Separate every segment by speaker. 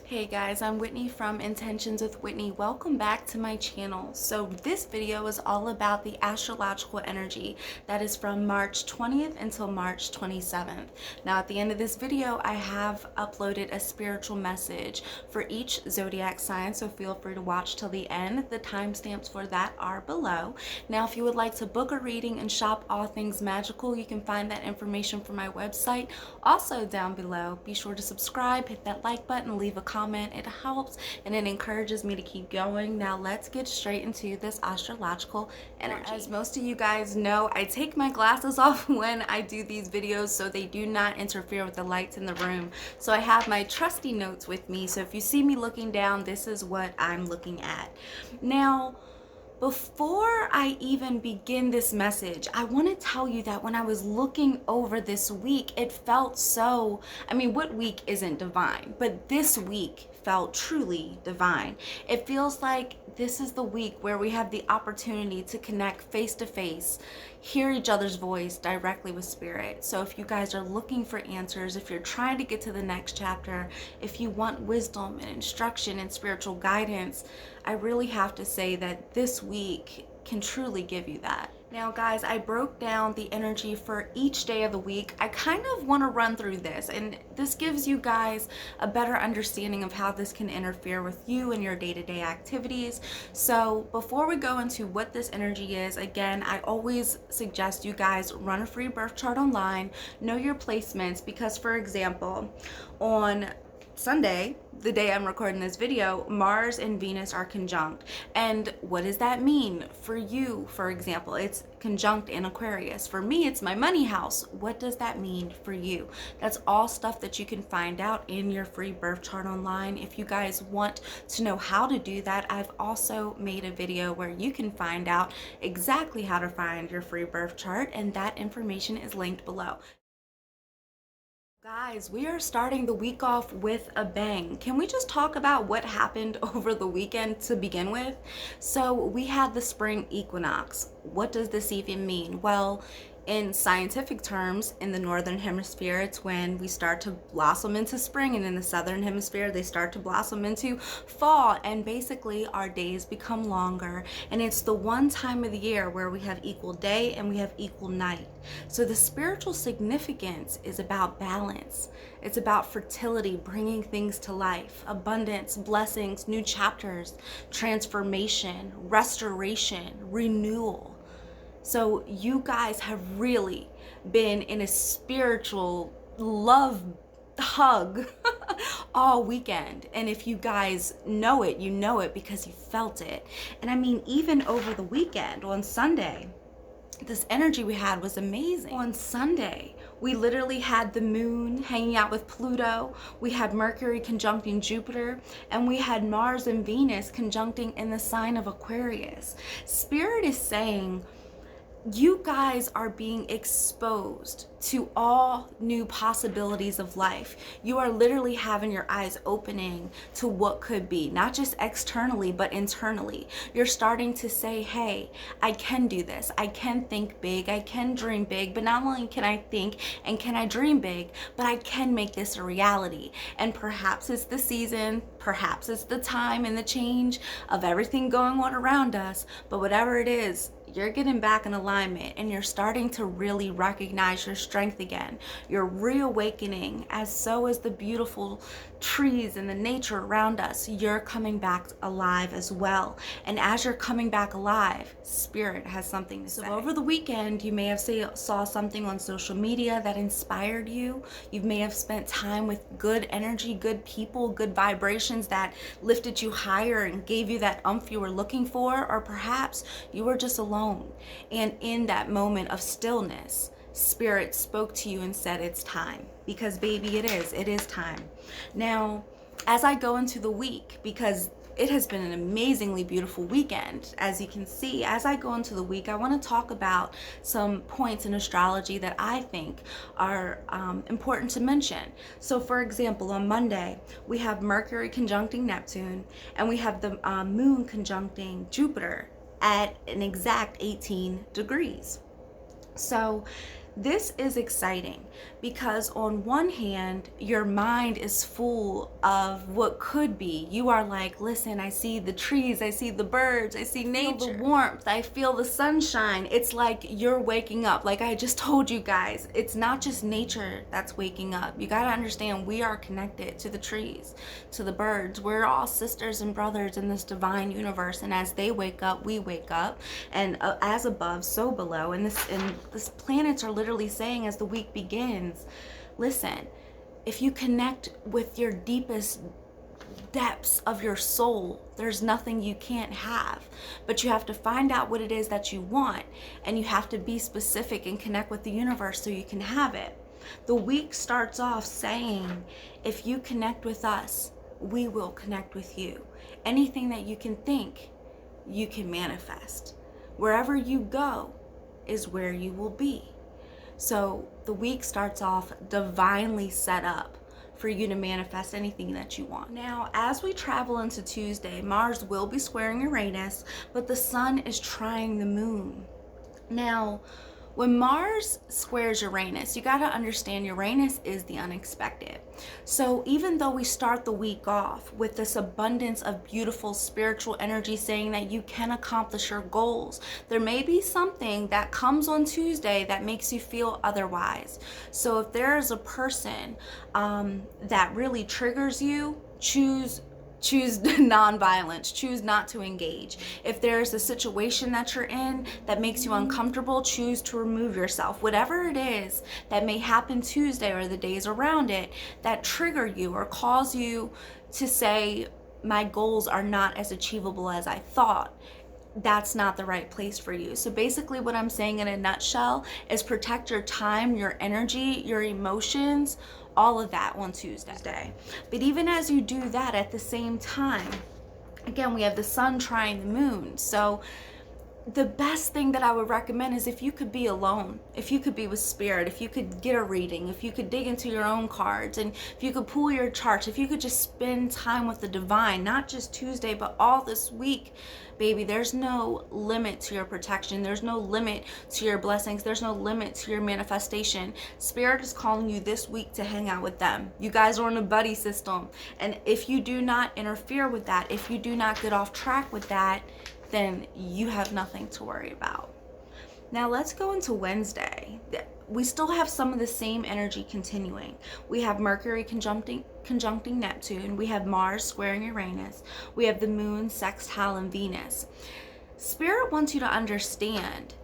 Speaker 1: Hey guys, I'm Whitney from Intentions with Whitney. Welcome back to my channel. So this video is all about the astrological energy that is from March 20th until March 27th. Now at the end of this video, I have uploaded a spiritual message for each zodiac sign, so feel free to watch till the end. The timestamps for that are below. Now if you would like to book a reading and shop all things magical, you can find that information from my website also down below. Be sure to subscribe, hit that like button, leave a comment. It helps and it encourages me to keep going. Now let's get straight into this astrological energy. As most of you guys know, I take my glasses off when I do these videos so they do not interfere with the lights in the room. So I have my trusty notes with me. So if you see me looking down, this is what I'm looking at. Now, before I even begin this message, I want to tell you that when I was looking over this week, it felt so, what week isn't divine? But this week felt truly divine. It feels like this is the week where we have the opportunity to connect face to face, hear each other's voice directly with spirit. So if you guys are looking for answers, if you're trying to get to the next chapter, if you want wisdom and instruction and spiritual guidance, I really have to say that this week can truly give you that. Now guys, I broke down the energy for each day of the week. I kind of want to run through this, and this gives you guys a better understanding of how this can interfere with you and your day-to-day activities. So before we go into what this energy is, again, I always suggest you guys run a free birth chart online, know your placements, because for example, on Sunday, the day I'm recording this video, Mars and Venus are conjunct. And what does that mean for you? For example, it's conjunct in Aquarius. For me, it's my money house. What does that mean for you? That's all stuff that you can find out in your free birth chart online. If you guys want to know how to do that, I've also made a video where you can find out exactly how to find your free birth chart, and that information is linked below. Guys, we are starting the week off with a bang. Can we just talk about what happened over the weekend to begin with? So we had the spring equinox. What does this even mean? Well, in scientific terms, in the northern hemisphere, it's when we start to blossom into spring, and in the southern hemisphere, they start to blossom into fall, and basically our days become longer, and it's the one time of the year where we have equal day and we have equal night. So the spiritual significance is about balance. It's about fertility, bringing things to life, abundance, blessings, new chapters, transformation, restoration, renewal. So you guys have really been in a spiritual love hug all weekend. And if you guys know it, you know it because you felt it. And even over the weekend on Sunday, this energy we had was amazing. On Sunday, we literally had the moon hanging out with Pluto, we had Mercury conjuncting Jupiter, and we had Mars and Venus conjuncting in the sign of Aquarius. Spirit is saying, you guys are being exposed to all new possibilities of life. You are literally having your eyes opening to what could be, not just externally, but internally. You're starting to say, hey, I can do this. I can think big. I can dream big. But not only can I think and can I dream big, but I can make this a reality. And perhaps it's the season, perhaps it's the time and the change of everything going on around us. But whatever it is, you're getting back in alignment, and you're starting to really recognize your strength again. You're reawakening, as so is the beautiful trees and the nature around us. You're coming back alive as well. And as you're coming back alive, spirit has something to say. So over the weekend, you may have saw something on social media that inspired you. You may have spent time with good energy, good people, good vibrations that lifted you higher and gave you that oomph you were looking for. Or perhaps you were just alone. And in that moment of stillness, Spirit spoke to you and said, it's time. Because baby, it is time. Now, as I go into the week, because it has been an amazingly beautiful weekend, as you can see, as I go into the week, I want to talk about some points in astrology that I think are important to mention. So for example, on Monday, we have Mercury conjuncting Neptune, and we have the moon conjuncting Jupiter at an exact 18 degrees. So This is exciting because on one hand, your mind is full of what could be. You are like, listen, I see the trees, I see the birds, I see nature, the warmth, I feel the sunshine. It's like you're waking up. Like I just told you guys, it's not just nature that's waking up. You got to understand we are connected to the trees, to the birds. We're all sisters and brothers in this divine universe, and as they wake up, we wake up, and as above, so below. And this planets are literally saying as the week begins, listen, if you connect with your deepest depths of your soul, there's nothing you can't have, but you have to find out what it is that you want, and you have to be specific and connect with the universe so you can have it. The week starts off saying, if you connect with us, we will connect with you. Anything that you can think, you can manifest. Wherever you go is where you will be. So the week starts off divinely set up for you to manifest anything that you want. Now, as we travel into Tuesday, Mars will be squaring Uranus, but the sun is trying the moon. Now, when Mars squares Uranus, you got to understand Uranus is the unexpected. So even though we start the week off with this abundance of beautiful spiritual energy saying that you can accomplish your goals, there may be something that comes on Tuesday that makes you feel otherwise. So if there is a person that really triggers you, choose non-violence, choose not to engage. If there's a situation that you're in that makes you uncomfortable, choose to remove yourself. Whatever it is that may happen Tuesday or the days around it that trigger you or cause you to say, my goals are not as achievable as I thought, that's not the right place for you. So basically what I'm saying in a nutshell is protect your time, your energy, your emotions, all of that on Tuesday. But even as you do that at the same time, again, we have the sun trying the moon. So the best thing that I would recommend is if you could be alone, if you could be with spirit, if you could get a reading, if you could dig into your own cards, and if you could pull your charts, if you could just spend time with the divine, not just Tuesday, but all this week, baby, there's no limit to your protection. There's no limit to your blessings. There's no limit to your manifestation. Spirit is calling you this week to hang out with them. You guys are on a buddy system. And if you do not interfere with that, if you do not get off track with that, then you have nothing to worry about. Now let's go into Wednesday. We still have some of the same energy continuing. We have Mercury conjuncting Neptune. We have Mars squaring Uranus. We have the moon sextile Venus. Spirit wants you to understand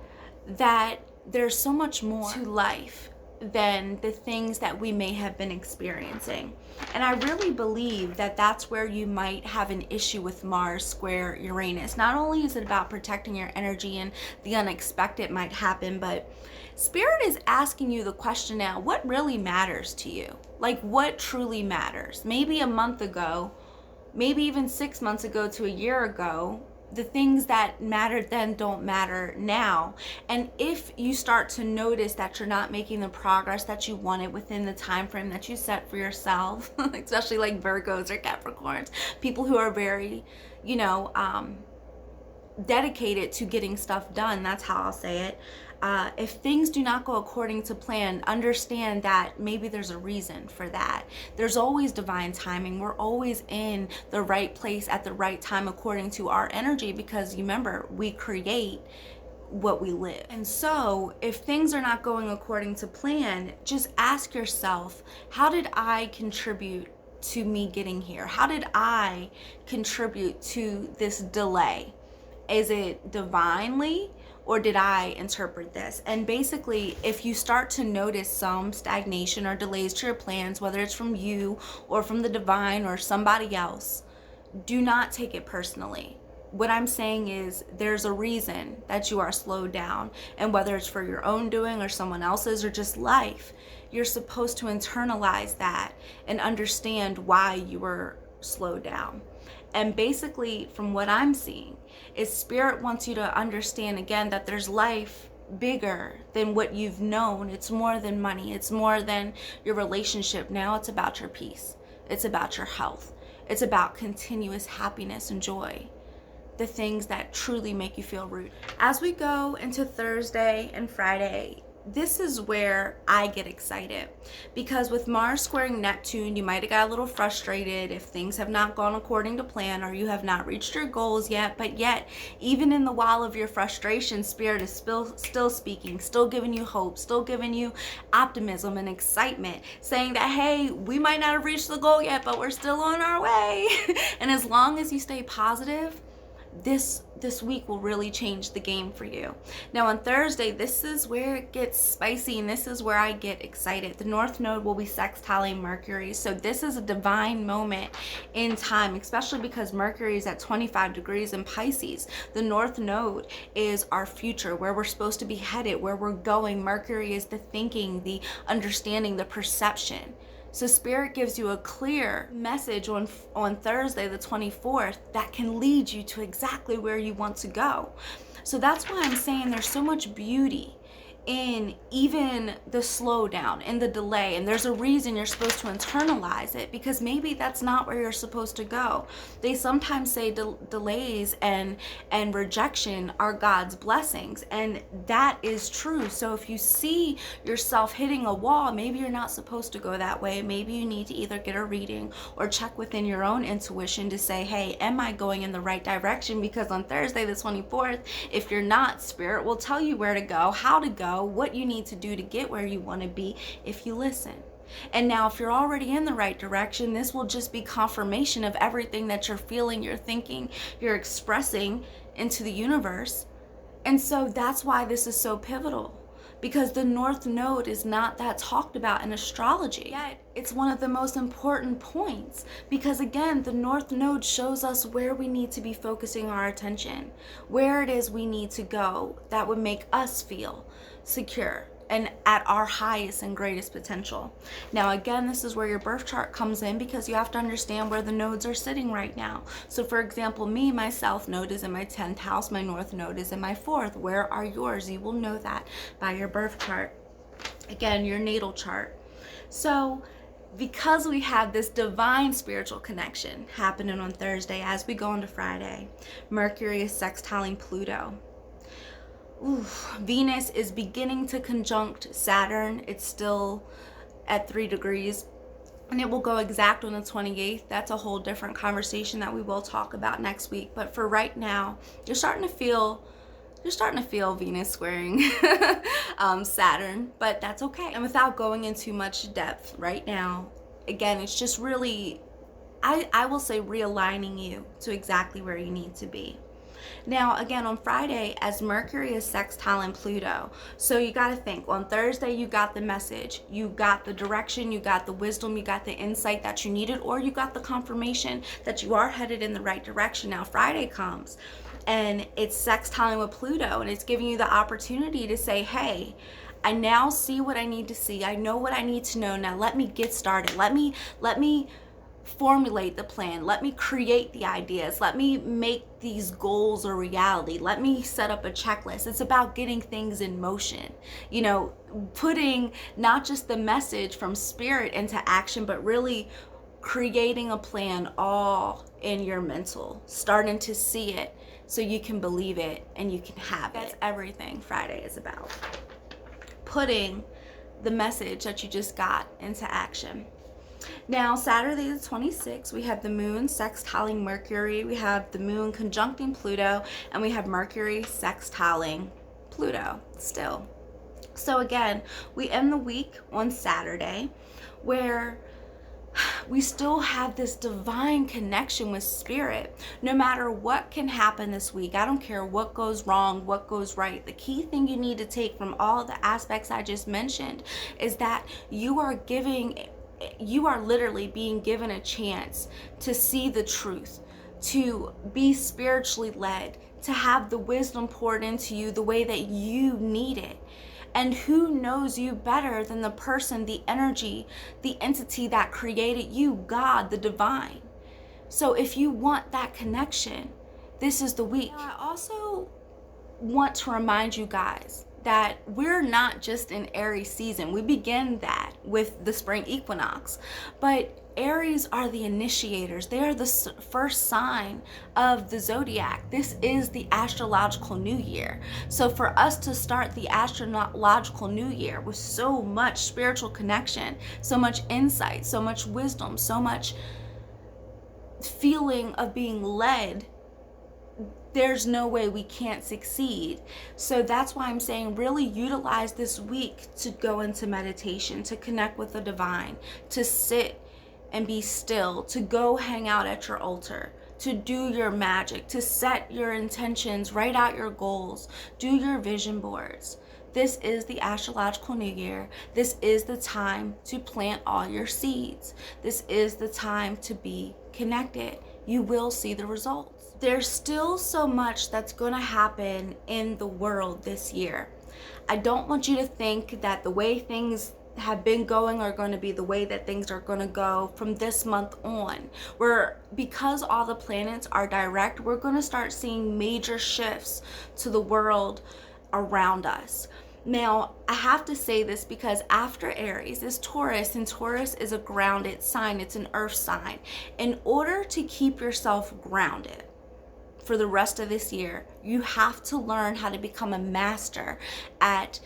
Speaker 1: that there's so much more to life than the things that we may have been experiencing. And I really believe that that's where you might have an issue with Mars square Uranus. Not only is it about protecting your energy and the unexpected might happen, but Spirit is asking you the question now, what really matters to you? Like what truly matters? Maybe a month ago, maybe even 6 months ago to a year ago, the things that mattered then don't matter now. And if you start to notice that you're not making the progress that you wanted within the time frame that you set for yourself, especially like Virgos or Capricorns, people who are very, dedicated to getting stuff done, that's how I'll say it. If things do not go according to plan, understand that maybe there's a reason for that. There's always divine timing. We're always in the right place at the right time according to our energy, because remember, we create what we live. And so if things are not going according to plan, just ask yourself, how did I contribute to me getting here? How did I contribute to this delay? Is it divinely, or did I interpret this? And basically, if you start to notice some stagnation or delays to your plans, whether it's from you or from the divine or somebody else, do not take it personally. What I'm saying is there's a reason that you are slowed down, and whether it's for your own doing or someone else's or just life, you're supposed to internalize that and understand why you were slowed down. And basically, from what I'm seeing, is Spirit wants you to understand again that there's life bigger than what you've known. It's more than money. It's more than your relationship. Now it's about your peace. It's about your health. It's about continuous happiness and joy. The things that truly make you feel rooted. As we go into Thursday and Friday, this is where I get excited, because with Mars squaring Neptune, you might have got a little frustrated if things have not gone according to plan or you have not reached your goals yet. But yet, even in the while of your frustration, Spirit is still speaking, still giving you hope, still giving you optimism and excitement, saying that, hey, we might not have reached the goal yet, but we're still on our way. And as long as you stay positive, this week will really change the game for you. Now on Thursday, this is where it gets spicy, and this is where I get excited. The North Node will be sextiling Mercury, so this is a divine moment in time, especially because Mercury is at 25 degrees in Pisces. The North Node is our future, where we're supposed to be headed, where we're going. Mercury is the thinking, the understanding, the perception. So Spirit gives you a clear message on Thursday the 24th that can lead you to exactly where you want to go. So that's why I'm saying there's so much beauty in even the slowdown and the delay, and there's a reason you're supposed to internalize it, because maybe that's not where you're supposed to go. They sometimes say delays and rejection are God's blessings, and that is true. So if you see yourself hitting a wall, maybe you're not supposed to go that way. Maybe you need to either get a reading or check within your own intuition to say, hey, am I going in the right direction? Because on Thursday the 24th, if you're not, Spirit will tell you where to go, how to go, what you need to do to get where you want to be if you listen. And now if you're already in the right direction, this will just be confirmation of everything that you're feeling, you're thinking, you're expressing into the universe. And so that's why this is so pivotal, because the North Node is not that talked about in astrology. Yet it's one of the most important points, because again, the North Node shows us where we need to be focusing our attention, where it is we need to go that would make us feel secure and at our highest and greatest potential. Now again, this is where your birth chart comes in, because you have to understand where the nodes are sitting right now. So for example, my South Node is in my 10th house, my North Node is in my 4th. Where are yours? You will know that by your birth chart. Again, your natal chart. So because we have this divine spiritual connection happening on Thursday as we go into Friday, Mercury is sextiling Pluto. Venus is beginning to conjunct Saturn. It's still at 3 degrees, and it will go exact on the 28th. That's a whole different conversation that we will talk about next week. But for right now, you're starting to feel Venus squaring Saturn, but that's okay. And without going into much depth right now, again, it's just really, I will say, realigning you to exactly where you need to be. Now, again, on Friday, as Mercury is sextiling Pluto, so you got to think, on Thursday, you got the message, you got the direction, you got the wisdom, you got the insight that you needed, or you got the confirmation that you are headed in the right direction. Now, Friday comes, and it's sextiling with Pluto, and it's giving you the opportunity to say, hey, I now see what I need to see. I know what I need to know. Now, let me get started. Let me formulate the plan. Let me create the ideas. Let me make these goals a reality. Let me set up a checklist. It's about getting things in motion, putting not just the message from Spirit into action, but really creating a plan all in your mental, starting to see it so you can believe it and you can have it. That's everything Friday is about. Putting the message that you just got into action. Now, Saturday the 26th, we have the moon sextiling Mercury, we have the moon conjuncting Pluto, and we have Mercury sextiling Pluto still. So again, we end the week on Saturday, where we still have this divine connection with Spirit. No matter what can happen this week, I don't care what goes wrong, what goes right. The key thing you need to take from all the aspects I just mentioned is that you are literally being given a chance to see the truth, to be spiritually led, to have the wisdom poured into you the way that you need it. And who knows you better than the person, the energy, the entity that created you, God, the divine. So if you want that connection, this is the week. I also want to remind you guys that we're not just in Aries season. We begin that with the spring equinox, but Aries are the initiators. They are the first sign of the zodiac. This is the astrological new year. So for us to start the astrological new year with so much spiritual connection, so much insight, so much wisdom, so much feeling of being led, there's no way we can't succeed. So that's why I'm saying really utilize this week to go into meditation, to connect with the divine, to sit and be still, to go hang out at your altar, to do your magic, to set your intentions, write out your goals, do your vision boards. This is the astrological new year. This is the time to plant all your seeds. This is the time to be connected. You will see the results. There's still so much that's going to happen in the world this year. I don't want you to think that the way things have been going are going to be the way that things are going to go from this month on. Because all the planets are direct, we're going to start seeing major shifts to the world around us. Now, I have to say this because after Aries is Taurus, and Taurus is a grounded sign. It's an earth sign. In order to keep yourself grounded for the rest of this year, you have to learn how to become a master at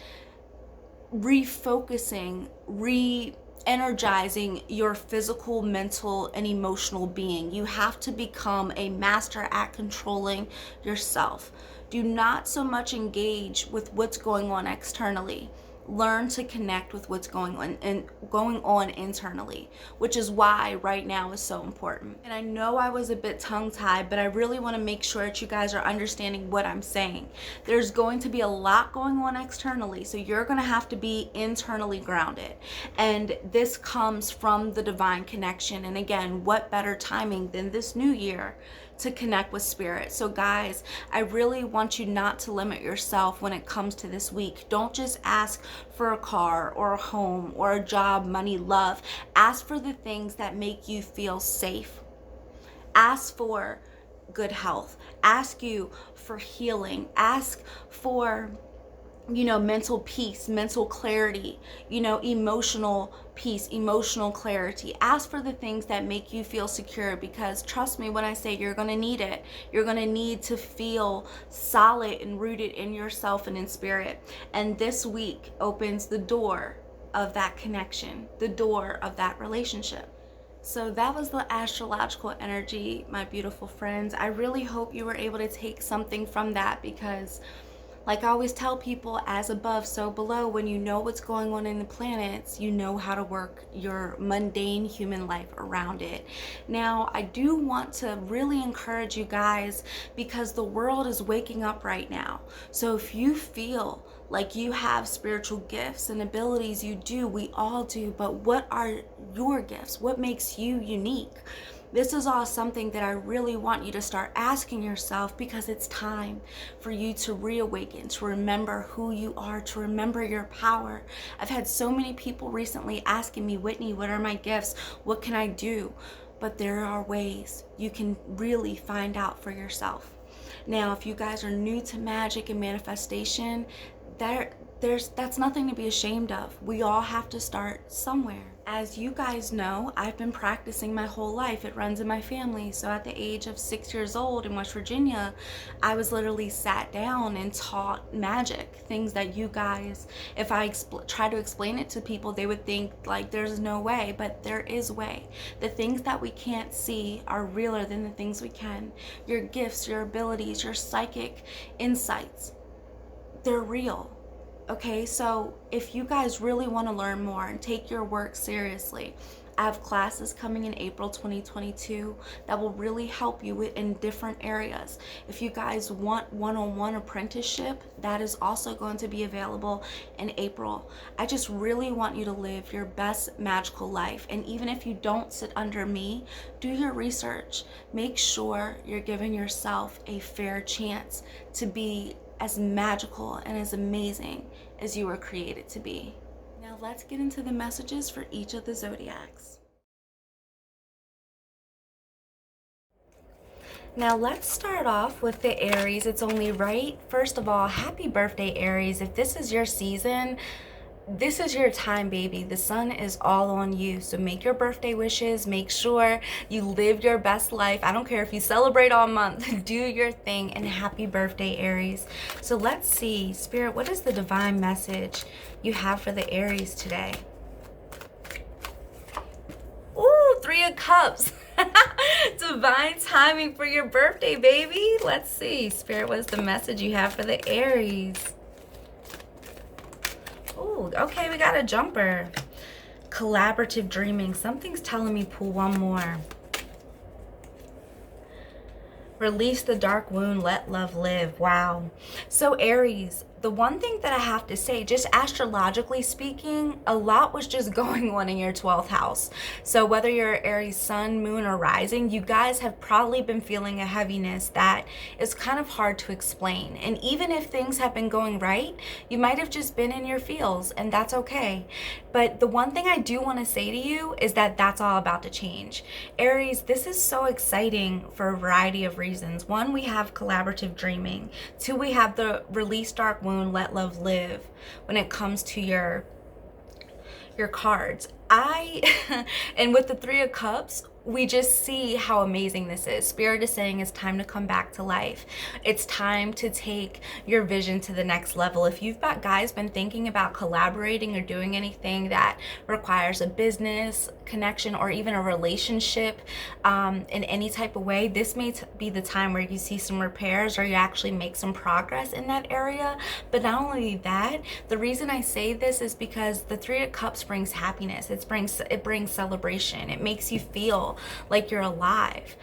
Speaker 1: refocusing, re-energizing your physical, mental, and emotional being. You have to become a master at controlling yourself. Do not so much engage with what's going on externally. Learn to connect with what's going on internally, which is why right now is so important. And I know I was a bit tongue-tied, but I really want to make sure that you guys are understanding what I'm saying. There's going to be a lot going on externally, so you're going to have to be internally grounded. And this comes from the divine connection. And again, what better timing than this new year to connect with spirit? So guys, I really want you not to limit yourself when it comes to this week. Don't just ask for a car or a home or a job, money, love. Ask for the things that make you feel safe. Ask for good health. Ask you for healing. Ask for mental peace, mental clarity, emotional peace, emotional clarity. Ask for the things that make you feel secure, because trust me when I say you're going to need it. You're going to need to feel solid and rooted in yourself and in spirit. And this week opens the door of that connection, the door of that relationship. So that was the astrological energy, my beautiful friends. I really hope you were able to take something from that, because like I always tell people, as above, so below. When you know what's going on in the planets, you know how to work your mundane human life around it. Now, I do want to really encourage you guys, because the world is waking up right now. So if you feel like you have spiritual gifts and abilities, you do, we all do, but what are your gifts? What makes you unique? This is all something that I really want you to start asking yourself, because it's time for you to reawaken, to remember who you are, to remember your power. I've had so many people recently asking me, Whitney, what are my gifts? What can I do? But there are ways you can really find out for yourself. Now, if you guys are new to magic and manifestation, that's nothing to be ashamed of. We all have to start somewhere. As you guys know, I've been practicing my whole life. It runs in my family. So at the age of 6 years old in West Virginia, I was literally sat down and taught magic. Things that you guys, if I try to explain it to people, they would think like there's no way, but there is way. The things that we can't see are realer than the things we can. Your gifts, your abilities, your psychic insights, they're real. Okay, so if you guys really want to learn more and take your work seriously, I have classes coming in April 2022 that will really help you in different areas. If you guys want one-on-one apprenticeship, that is also going to be available in April. I just really want you to live your best magical life. And even if you don't sit under me, do your research. Make sure you're giving yourself a fair chance to be as magical and as amazing as you were created to be. Now let's get into the messages for each of the zodiacs. Now let's start off with the Aries. It's only right. First of all, happy birthday, Aries. If this is your season, this is your time, baby. The sun is all on you. So make your birthday wishes. Make sure you live your best life. I don't care if you celebrate all month. Do your thing, and happy birthday, Aries. So let's see, Spirit, what is the divine message you have for the Aries today? Ooh, 3 of Cups. Divine timing for your birthday, baby. Let's see, Spirit, what is the message you have for the Aries? Ooh, okay, we got a jumper. Collaborative dreaming. Something's telling me pull one more. Release the dark wound, let love live. Wow. So Aries, the one thing that I have to say, just astrologically speaking, a lot was just going on in your 12th house. So whether you're Aries sun, moon, or rising, you guys have probably been feeling a heaviness that is kind of hard to explain. And even if things have been going right, you might have just been in your feels, and that's okay. But the one thing I do want to say to you is that that's all about to change. Aries, this is so exciting for a variety of reasons. 1, we have collaborative dreaming. 2, we have the release dark wound, let love live when it comes to your cards. And with the 3 of Cups, we just see how amazing this is. Spirit is saying it's time to come back to life. It's time to take your vision to the next level. If you've got guys been thinking about collaborating or doing anything that requires a business connection or even a relationship in any type of way, this may be the time where you see some repairs or you actually make some progress in that area. But not only that, the reason I say this is because the 3 of Cups brings happiness. It brings celebration. It makes you feel like you're alive.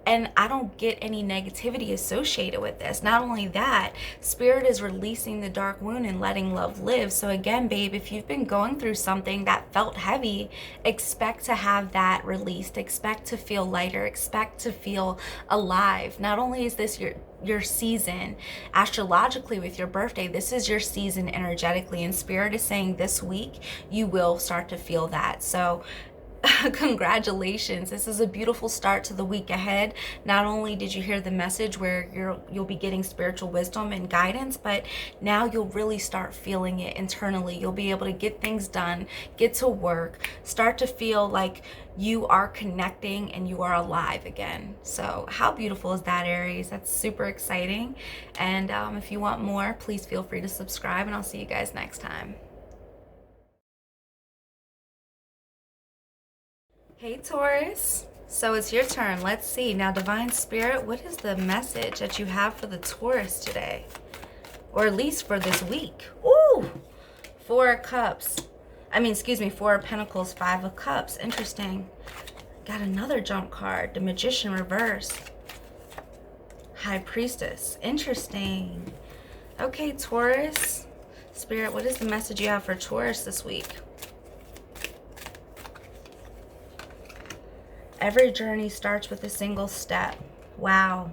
Speaker 1: And I don't get any negativity associated with this. Not only that, Spirit is releasing the dark wound and letting love live. So again, babe, if you've been going through something that felt heavy, expect to have that released. Expect to feel lighter. Expect to feel alive. Not only is this your season astrologically with your birthday, this is your season energetically, and Spirit is saying this week you will start to feel that. So congratulations. This is a beautiful start to the week ahead. Not only did you hear the message where you'll be getting spiritual wisdom and guidance, but now you'll really start feeling it internally. You'll be able to get things done, get to work, start to feel like you are connecting and you are alive again. So how beautiful is that, Aries? That's super exciting. And if you want more, please feel free to subscribe, and I'll see you guys next time. Hey Taurus, so it's your turn. Let's see. Now, Divine Spirit, what is the message that you have for the Taurus today? Or at least for this week? Ooh, 4 of Cups. Four of Pentacles, 5 of Cups. Interesting. Got another jump card. The Magician reverse. High Priestess. Interesting. Okay, Taurus. Spirit, what is the message you have for Taurus this week? Every journey starts with a single step. Wow.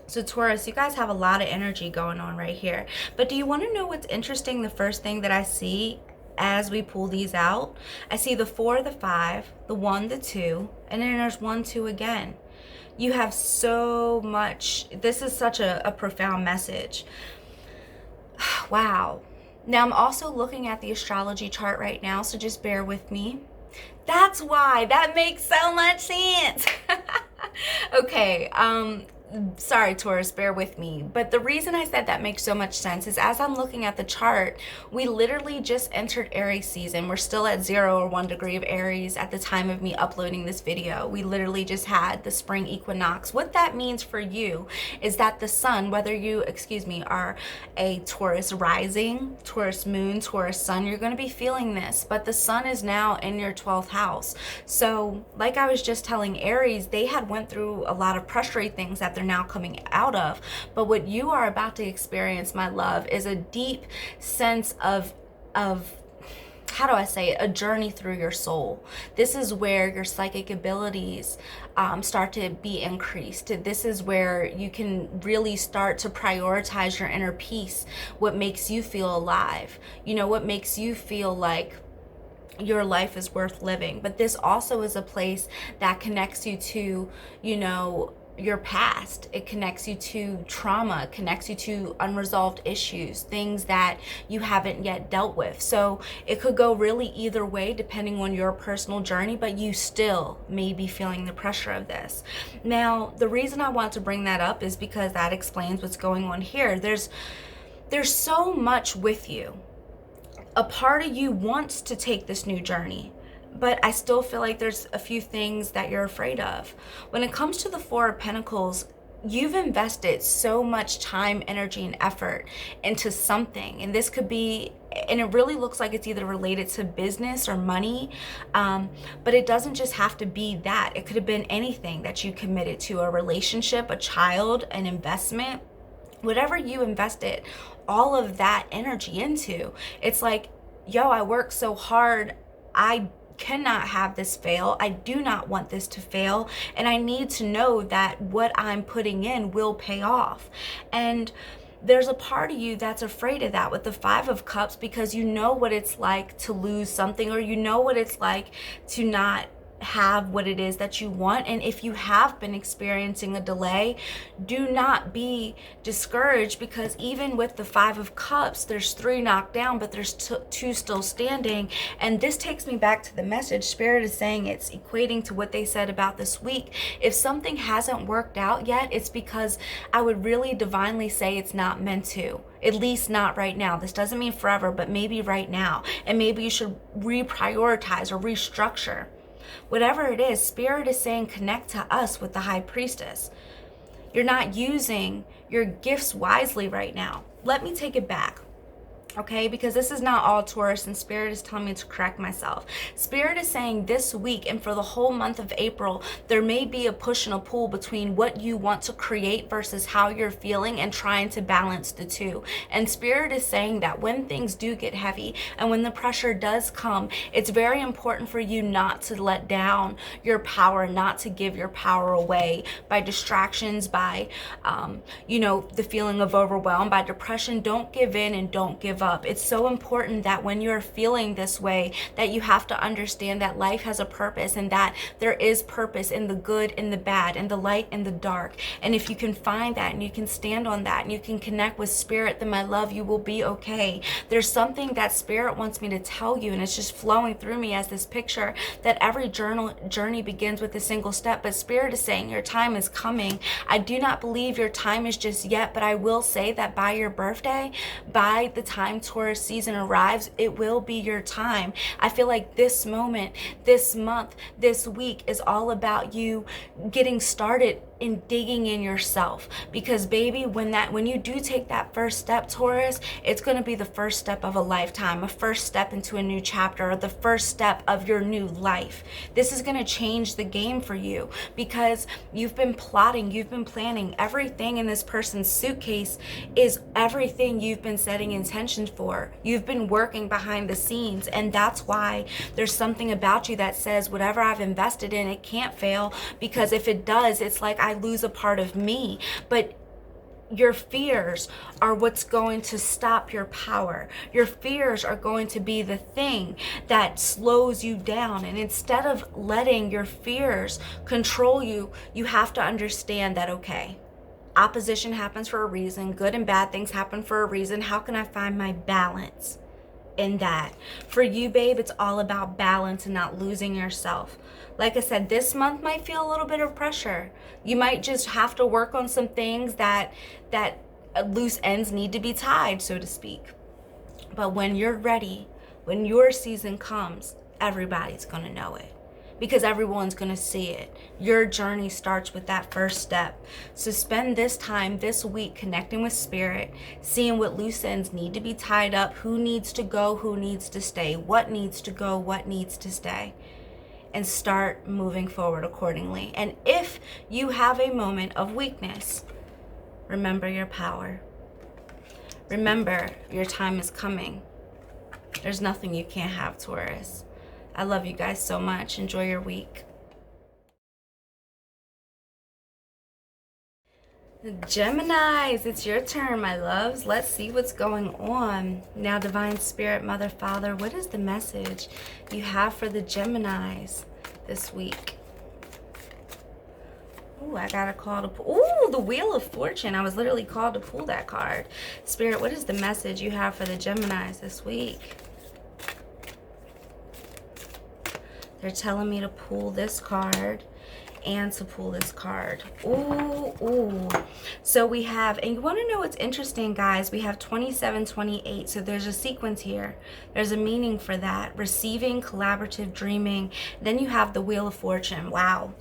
Speaker 1: So Taurus, you guys have a lot of energy going on right here. But do you want to know what's interesting? The first thing that I see as we pull these out, I see the 4, the 5, the 1, the 2, and then there's 1, 2 again. You have so much. This is such a profound message. Wow. Now I'm also looking at the astrology chart right now, so just bear with me. That's why. That makes so much sense. Okay, sorry Taurus, bear with me. But the reason I said that makes so much sense is as I'm looking at the chart, we literally just entered Aries season. We're still at 0 or 1 degree of Aries at the time of me uploading this video. We literally just had the spring equinox. What that means for you is that the sun, whether you, are a Taurus rising, Taurus moon, Taurus sun, you're going to be feeling this. But the sun is now in your 12th house. So like I was just telling Aries, they had went through a lot of pressury things that they're now coming out of. But what you are about to experience, my love, is a deep sense of how do I say it, a journey through your soul. This is where your psychic abilities start to be increased. This is where you can really start to prioritize your inner peace, what makes you feel alive, what makes you feel like your life is worth living. But this also is a place that connects you to, your past. It connects you to trauma, it connects you to unresolved issues, things that you haven't yet dealt with. So it could go really either way depending on your personal journey, but you still may be feeling the pressure of this. Now, the reason I want to bring that up is because that explains what's going on here. There's so much with you. A part of you wants to take this new journey, but I still feel like there's a few things that you're afraid of. When it comes to the Four of Pentacles, you've invested so much time, energy, and effort into something. And this could be, and it really looks like it's either related to business or money, but it doesn't just have to be that. It could have been anything that you committed to, a relationship, a child, an investment, whatever you invested all of that energy into. It's like, yo, I worked so hard. I cannot have this fail. I do not want this to fail. And I need to know that what I'm putting in will pay off. And there's a part of you that's afraid of that with the Five of Cups, because you know what it's like to lose something, or you know what it's like to not have what it is that you want. And if you have been experiencing a delay, do not be discouraged, because even with the Five of Cups, there's 3 knocked down, but there's 2 still standing. And this takes me back to the message. Spirit is saying it's equating to what they said about this week. If something hasn't worked out yet, it's because I would really divinely say it's not meant to. At least not right now. This doesn't mean forever, but maybe right now. And maybe you should reprioritize or restructure. Whatever it is, Spirit is saying connect to us with the High Priestess. You're not using your gifts wisely right now. Let me take it back. Okay, because this is not all Taurus, and Spirit is telling me to correct myself. Spirit is saying this week and for the whole month of April, there may be a push and a pull between what you want to create versus how you're feeling, and trying to balance the two. And Spirit is saying that when things do get heavy and when the pressure does come, it's very important for you not to let down your power, not to give your power away by distractions, by, the feeling of overwhelm, by depression. Don't give in and don't give up. It's so important that when you're feeling this way, that you have to understand that life has a purpose, and that there is purpose in the good and the bad, and the light and the dark. And if you can find that and you can stand on that and you can connect with Spirit, then my love, you will be okay. There's something that Spirit wants me to tell you, and it's just flowing through me as this picture, that every journey begins with a single step. But Spirit is saying your time is coming. I do not believe your time is just yet, but I will say that by your birthday, by the time Taurus season arrives, it will be your time. I feel like this moment, this month, this week is all about you getting started in digging in yourself. Because baby, when you do take that first step, Taurus, it's going to be the first step of a lifetime, a first step into a new chapter, or the first step of your new life. This is going to change the game for you, because you've been plotting, you've been planning. Everything in this person's suitcase is everything you've been setting intentions for. You've been working behind the scenes, and that's why there's something about you that says whatever I've invested in, it can't fail, because if it does, it's like I lose a part of me. But your fears are what's going to stop your power. Your fears are going to be the thing that slows you down. And instead of letting your fears control you, you have to understand that, okay, opposition happens for a reason. Good and bad things happen for a reason. How can I find my balance in that? For you, babe, it's all about balance and not losing yourself. Like I said, this month might feel a little bit of pressure. You might just have to work on some things that loose ends need to be tied, so to speak. But when you're ready, when your season comes, everybody's going to know it, because everyone's going to see it. Your journey starts with that first step. So spend this time, this week, connecting with Spirit, seeing what loose ends need to be tied up, who needs to go, who needs to stay, what needs to go, what needs to stay, and start moving forward accordingly. And if you have a moment of weakness, remember your power. Remember your time is coming. There's nothing you can't have, Taurus. I love you guys so much. Enjoy your week. Geminis, it's your turn, my loves. Let's see what's going on. Now, Divine Spirit, Mother, Father, what is the message you have for the Geminis this week? Ooh, I got a call to pull. Ooh, the Wheel of Fortune. I was literally called to pull that card. Spirit, what is the message you have for the Geminis this week? They're telling me to pull this card and to pull this card. Ooh, ooh. So we have, and you want to know what's interesting, guys? We have 27, 28. So there's a sequence here. There's a meaning for that. Receiving, collaborative, dreaming. Then you have the Wheel of Fortune. Wow.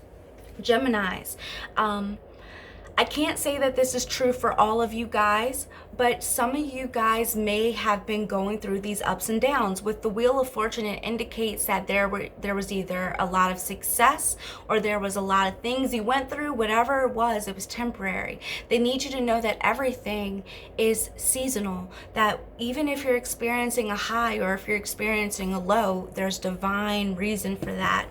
Speaker 1: Geminis. I can't say that this is true for all of you guys, but some of you guys may have been going through these ups and downs. With the Wheel of Fortune, it indicates that there was either a lot of success or there was a lot of things you went through. Whatever it was temporary. They need you to know that everything is seasonal, that even if you're experiencing a high or if you're experiencing a low, there's divine reason for that.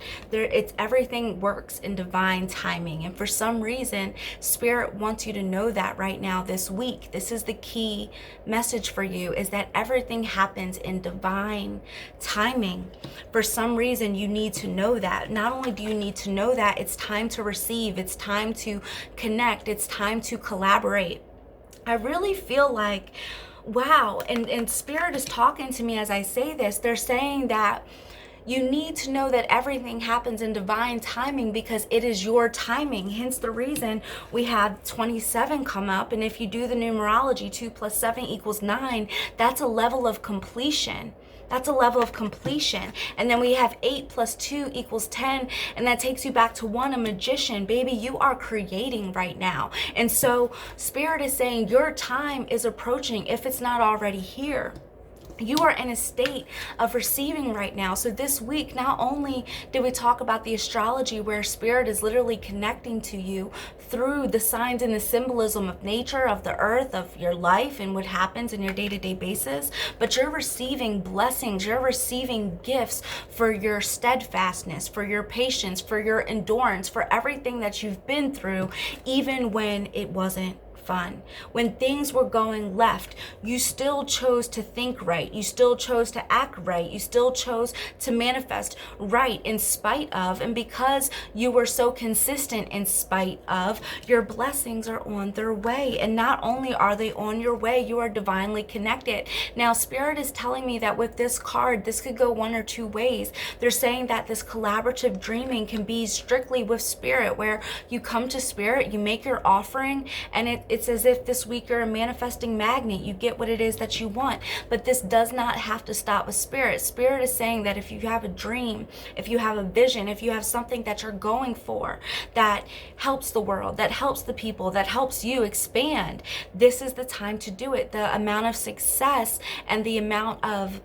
Speaker 1: Everything works in divine timing, and for some reason, Spirit wants you to know that right now this week. This is the key message for you, is that everything happens in divine timing. For some reason, you need to know that. Not only do you need to know that, it's time to receive, it's time to connect, it's time to collaborate. I really feel like, wow, and Spirit is talking to me as I say this. They're saying that you need to know that everything happens in divine timing because it is your timing. Hence the reason we have 27 come up. And if you do the numerology, 2 + 7 = 9, that's a level of completion. That's a level of completion. And then we have 8 + 2 = 10. And that takes you back to 1, a magician. Baby, you are creating right now. And so Spirit is saying your time is approaching if it's not already here. You are in a state of receiving right now. So this week, not only did we talk about the astrology where Spirit is literally connecting to you through the signs and the symbolism of nature, of the earth, of your life and what happens in your day-to-day basis, but you're receiving blessings, you're receiving gifts for your steadfastness, for your patience, for your endurance, for everything that you've been through, even when it wasn't fun. When things were going left, you still chose to think right. You still chose to act right. You still chose to manifest right in spite of, and because you were so consistent in spite of, your blessings are on their way. And not only are they on your way, you are divinely connected. Now, Spirit is telling me that with this card, this could go one or two ways. They're saying that this collaborative dreaming can be strictly with Spirit, where you come to Spirit, you make your offering, and it's as if this week you're a manifesting magnet. You get what it is that you want. But this does not have to stop with Spirit. Spirit is saying that if you have a dream, if you have a vision, if you have something that you're going for that helps the world, that helps the people, that helps you expand, this is the time to do it. The amount of success and the amount of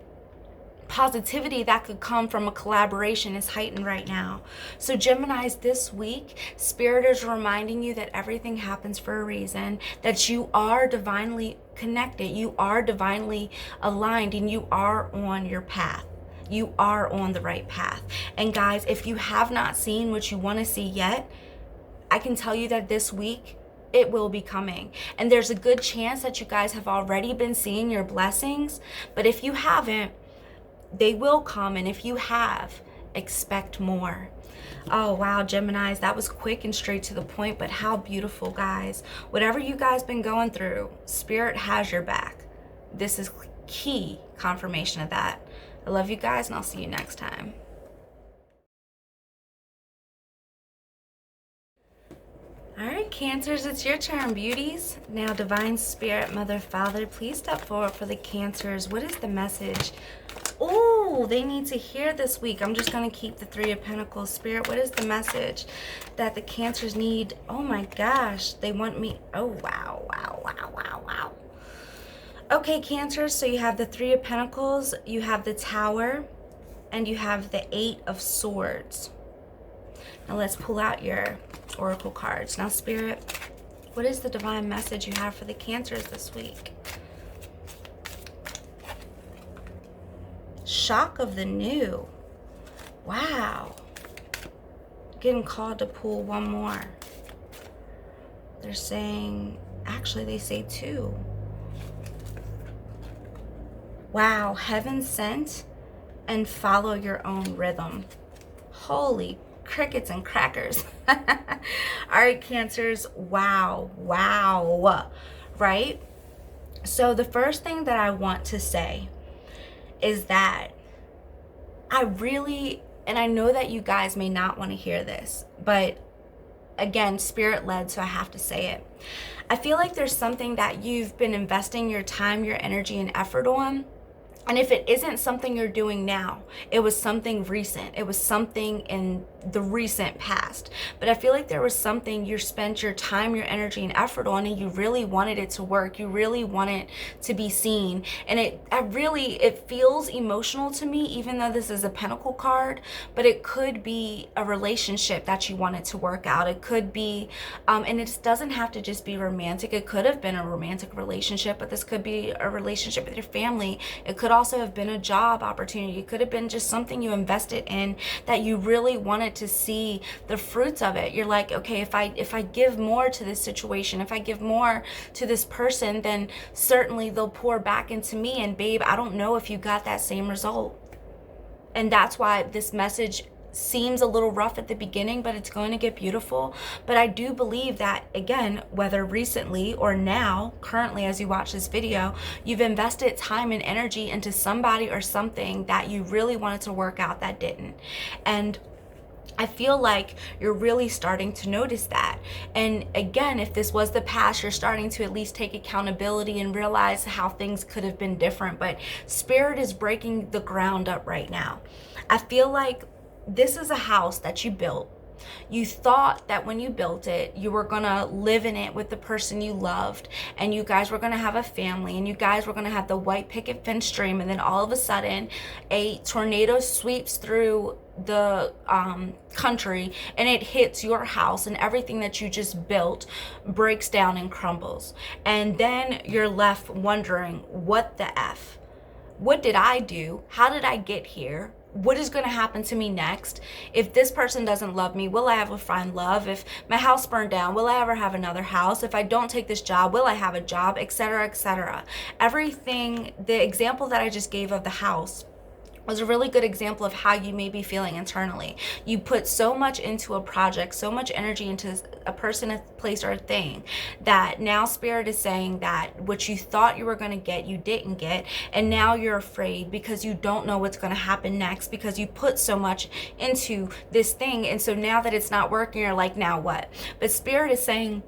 Speaker 1: positivity that could come from a collaboration is heightened right now. So Geminis, this week, Spirit is reminding you that everything happens for a reason, that you are divinely connected, you are divinely aligned, and you are on your path. You are on the right path. And guys, if you have not seen what you want to see yet, I can tell you that this week, it will be coming. And there's a good chance that you guys have already been seeing your blessings. But if you haven't, they will come, and if you have, expect more. Oh wow, Geminis, that was quick and straight to the point, but how beautiful, guys. Whatever you guys been going through, Spirit has your back. This is key confirmation of that. I love you guys, and I'll see you next time. All right, Cancers, it's your turn, beauties. Now, Divine Spirit, Mother, Father, please step forward for the Cancers. What is the message? Oh, they need to hear this week. I'm just going to keep the 3 of Pentacles. Spirit, what is the message that the Cancers need? Oh my gosh, they want me. Oh, wow, wow, wow, wow, wow. Okay, Cancers, so you have the 3 of Pentacles, you have the Tower, and you have the 8 of Swords. Now let's pull out your oracle cards. Now, Spirit, what is the divine message you have for the Cancers this week? Shock of the new. Wow. Getting called to pull one more. They're saying, actually they say 2. Wow, heaven sent and follow your own rhythm. Holy crickets and crackers. All right, Cancers. Wow. Right? So the first thing that I want to say is that and I know that you guys may not want to hear this, but again, spirit led, so I have to say it. I feel like there's something that you've been investing your time, your energy, and effort on. And if it isn't something you're doing now, it was something recent. It was something in the recent past. But I feel like there was something you spent your time, your energy, and effort on, and you really wanted it to work. You really want it to be seen. And it feels emotional to me, even though this is a Pentacle card, but it could be a relationship that you wanted to work out. It could be, and it doesn't have to just be romantic. It could have been a romantic relationship, but this could be a relationship with your family. It could also have been a job opportunity. It could have been just something you invested in that you really wanted to see the fruits of it. You're like, okay, if I give more to this situation, if I give more to this person, then certainly they'll pour back into me. And babe, I don't know if you got that same result. And that's why this message seems a little rough at the beginning, but it's going to get beautiful. But I do believe that, again, whether recently or now, currently as you watch this video, you've invested time and energy into somebody or something that you really wanted to work out that didn't. And I feel like you're really starting to notice that. And again, if this was the past, you're starting to at least take accountability and realize how things could have been different. But Spirit is breaking the ground up right now. I feel like this is a house that you built. You thought that when you built it, you were going to live in it with the person you loved, and you guys were going to have a family, and you guys were going to have the white picket fence dream, and then all of a sudden a tornado sweeps through the country and it hits your house, and everything that you just built breaks down and crumbles. And then you're left wondering, what the F? What did I do? How did I get here? What is going to happen to me next? If this person doesn't love me, will I ever find love? If my house burned down, will I ever have another house? If I don't take this job, will I have a job? Etc., etc. Everything, the example that I just gave of the house was a really good example of how you may be feeling internally. You put so much into a project, so much energy into a person, a place, or a thing, that now Spirit is saying that what you thought you were going to get, you didn't get, and now you're afraid because you don't know what's going to happen next, because you put so much into this thing. And so now that it's not working, you're like, now what? But Spirit is saying,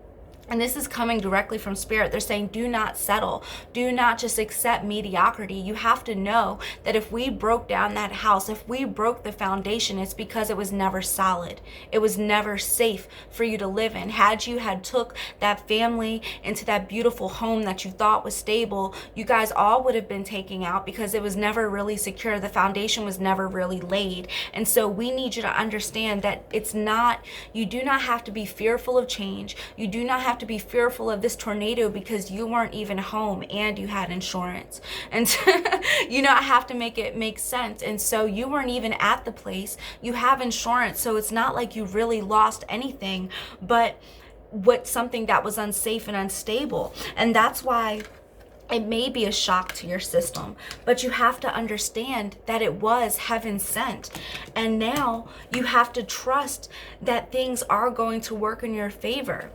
Speaker 1: and this is coming directly from Spirit, they're saying, do not settle. Do not just accept mediocrity. You have to know that if we broke down that house, if we broke the foundation, it's because it was never solid. It was never safe for you to live in. Had you took that family into that beautiful home that you thought was stable, you guys all would have been taken out because it was never really secure. The foundation was never really laid. And so we need you to understand that you do not have to be fearful of change. You do not have to be fearful of this tornado because you weren't even home and you had insurance. And I have to make it make sense. And so you weren't even at the place. You have insurance. So it's not like you really lost anything, but something that was unsafe and unstable. And that's why it may be a shock to your system, but you have to understand that it was heaven sent. And now you have to trust that things are going to work in your favor.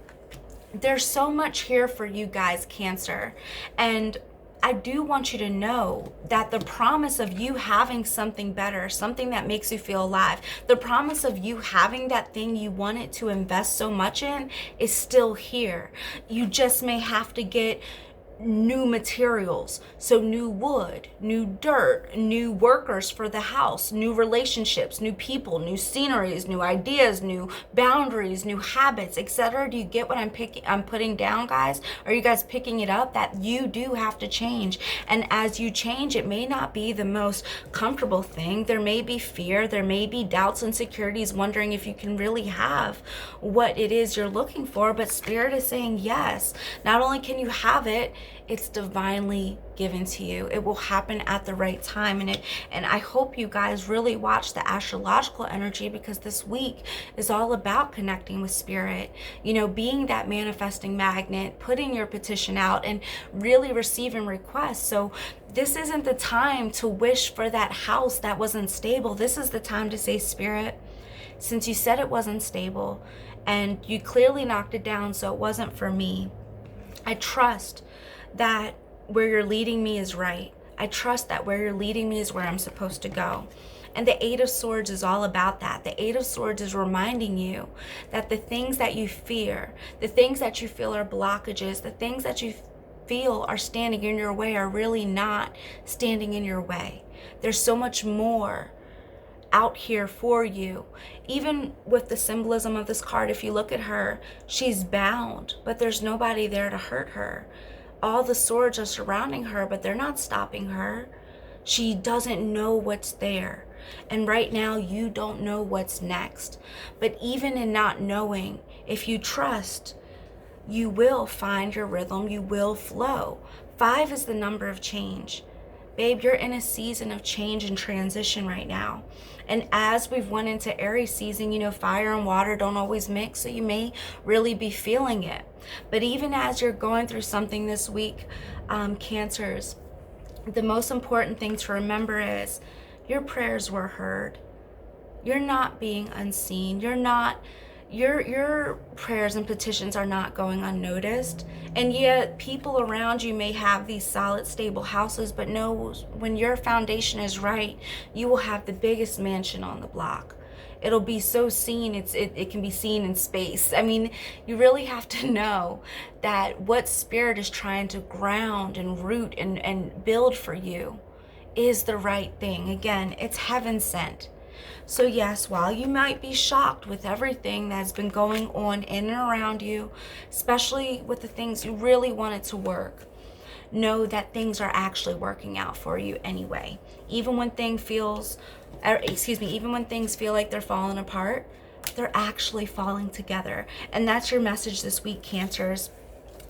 Speaker 1: There's so much here for you guys, Cancer. And I do want you to know that the promise of you having something better, something that makes you feel alive, the promise of you having that thing you wanted to invest so much in is still here. You just may have to get new materials, so new wood, new dirt, new workers for the house, new relationships, new people, new sceneries, new ideas, new boundaries, new habits, etc. Do you get what I'm putting down, guys? Are you guys picking it up? That you do have to change. And as you change, it may not be the most comfortable thing. There may be fear, there may be doubts, insecurities, wondering if you can really have what it is you're looking for. But Spirit is saying yes. Not only can you have it, it's divinely given to you. It will happen at the right time. And I hope you guys really watch the astrological energy, because this week is all about connecting with Spirit, being that manifesting magnet, putting your petition out and really receiving requests. So this isn't the time to wish for that house that was unstable. This is the time to say, Spirit, since you said it wasn't stable and you clearly knocked it down, so it wasn't for me, I trust that where you're leading me is right. I trust that where you're leading me is where I'm supposed to go. And the Eight of Swords is all about that. The Eight of Swords is reminding you that the things that you fear, the things that you feel are blockages, the things that you feel are standing in your way are really not standing in your way. There's so much more out here for you. Even with the symbolism of this card, if you look at her, she's bound, but there's nobody there to hurt her. All the swords are surrounding her, but they're not stopping her. She doesn't know what's there. And right now, you don't know what's next. But even in not knowing, if you trust, you will find your rhythm, you will flow. 5 is the number of change. Babe, you're in a season of change and transition right now. And as we've went into Aries season, you know, fire and water don't always mix, so you may really be feeling it. But even as you're going through something this week, Cancers, the most important thing to remember is your prayers were heard. You're not being unseen. Your prayers and petitions are not going unnoticed. And yet people around you may have these solid, stable houses, but know when your foundation is right, you will have the biggest mansion on the block. It'll be so seen, it can be seen in space. I mean, you really have to know that what spirit is trying to ground and root and build for you is the right thing. Again, it's heaven sent. So yes, while you might be shocked with everything that's been going on in and around you, especially with the things you really wanted to work, know that things are actually working out for you anyway. Even when things feel like they're falling apart, they're actually falling together. And that's your message this week, Cancers,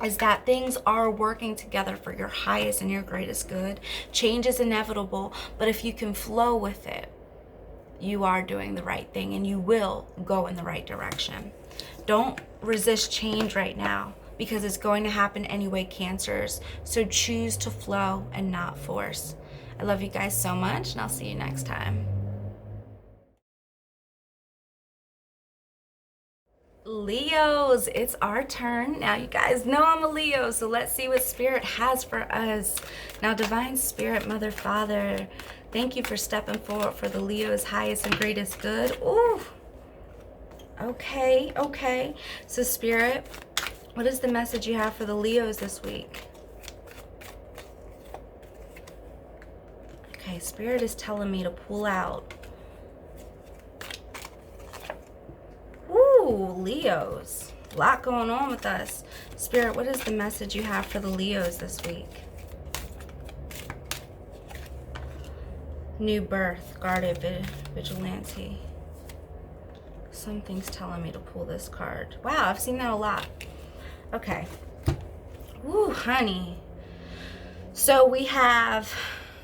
Speaker 1: is that things are working together for your highest and your greatest good. Change is inevitable, but if you can flow with it, you are doing the right thing and you will go in the right direction. Don't resist change right now because it's going to happen anyway, Cancers. So choose to flow and not force. I love you guys so much, and I'll see you next time. Leos, it's our turn. Now you guys know I'm a Leo, so let's see what Spirit has for us. Now, Divine Spirit, Mother, Father, thank you for stepping forward for the Leo's highest and greatest good. Ooh. Okay. So Spirit, what is the message you have for the Leos this week? Okay, Spirit is telling me to pull out. Ooh, Leos. A lot going on with us. Spirit, what is the message you have for the Leos this week? New birth, guarded vigilante. Something's telling me to pull this card. Wow, I've seen that a lot. Okay. Ooh, honey. So we have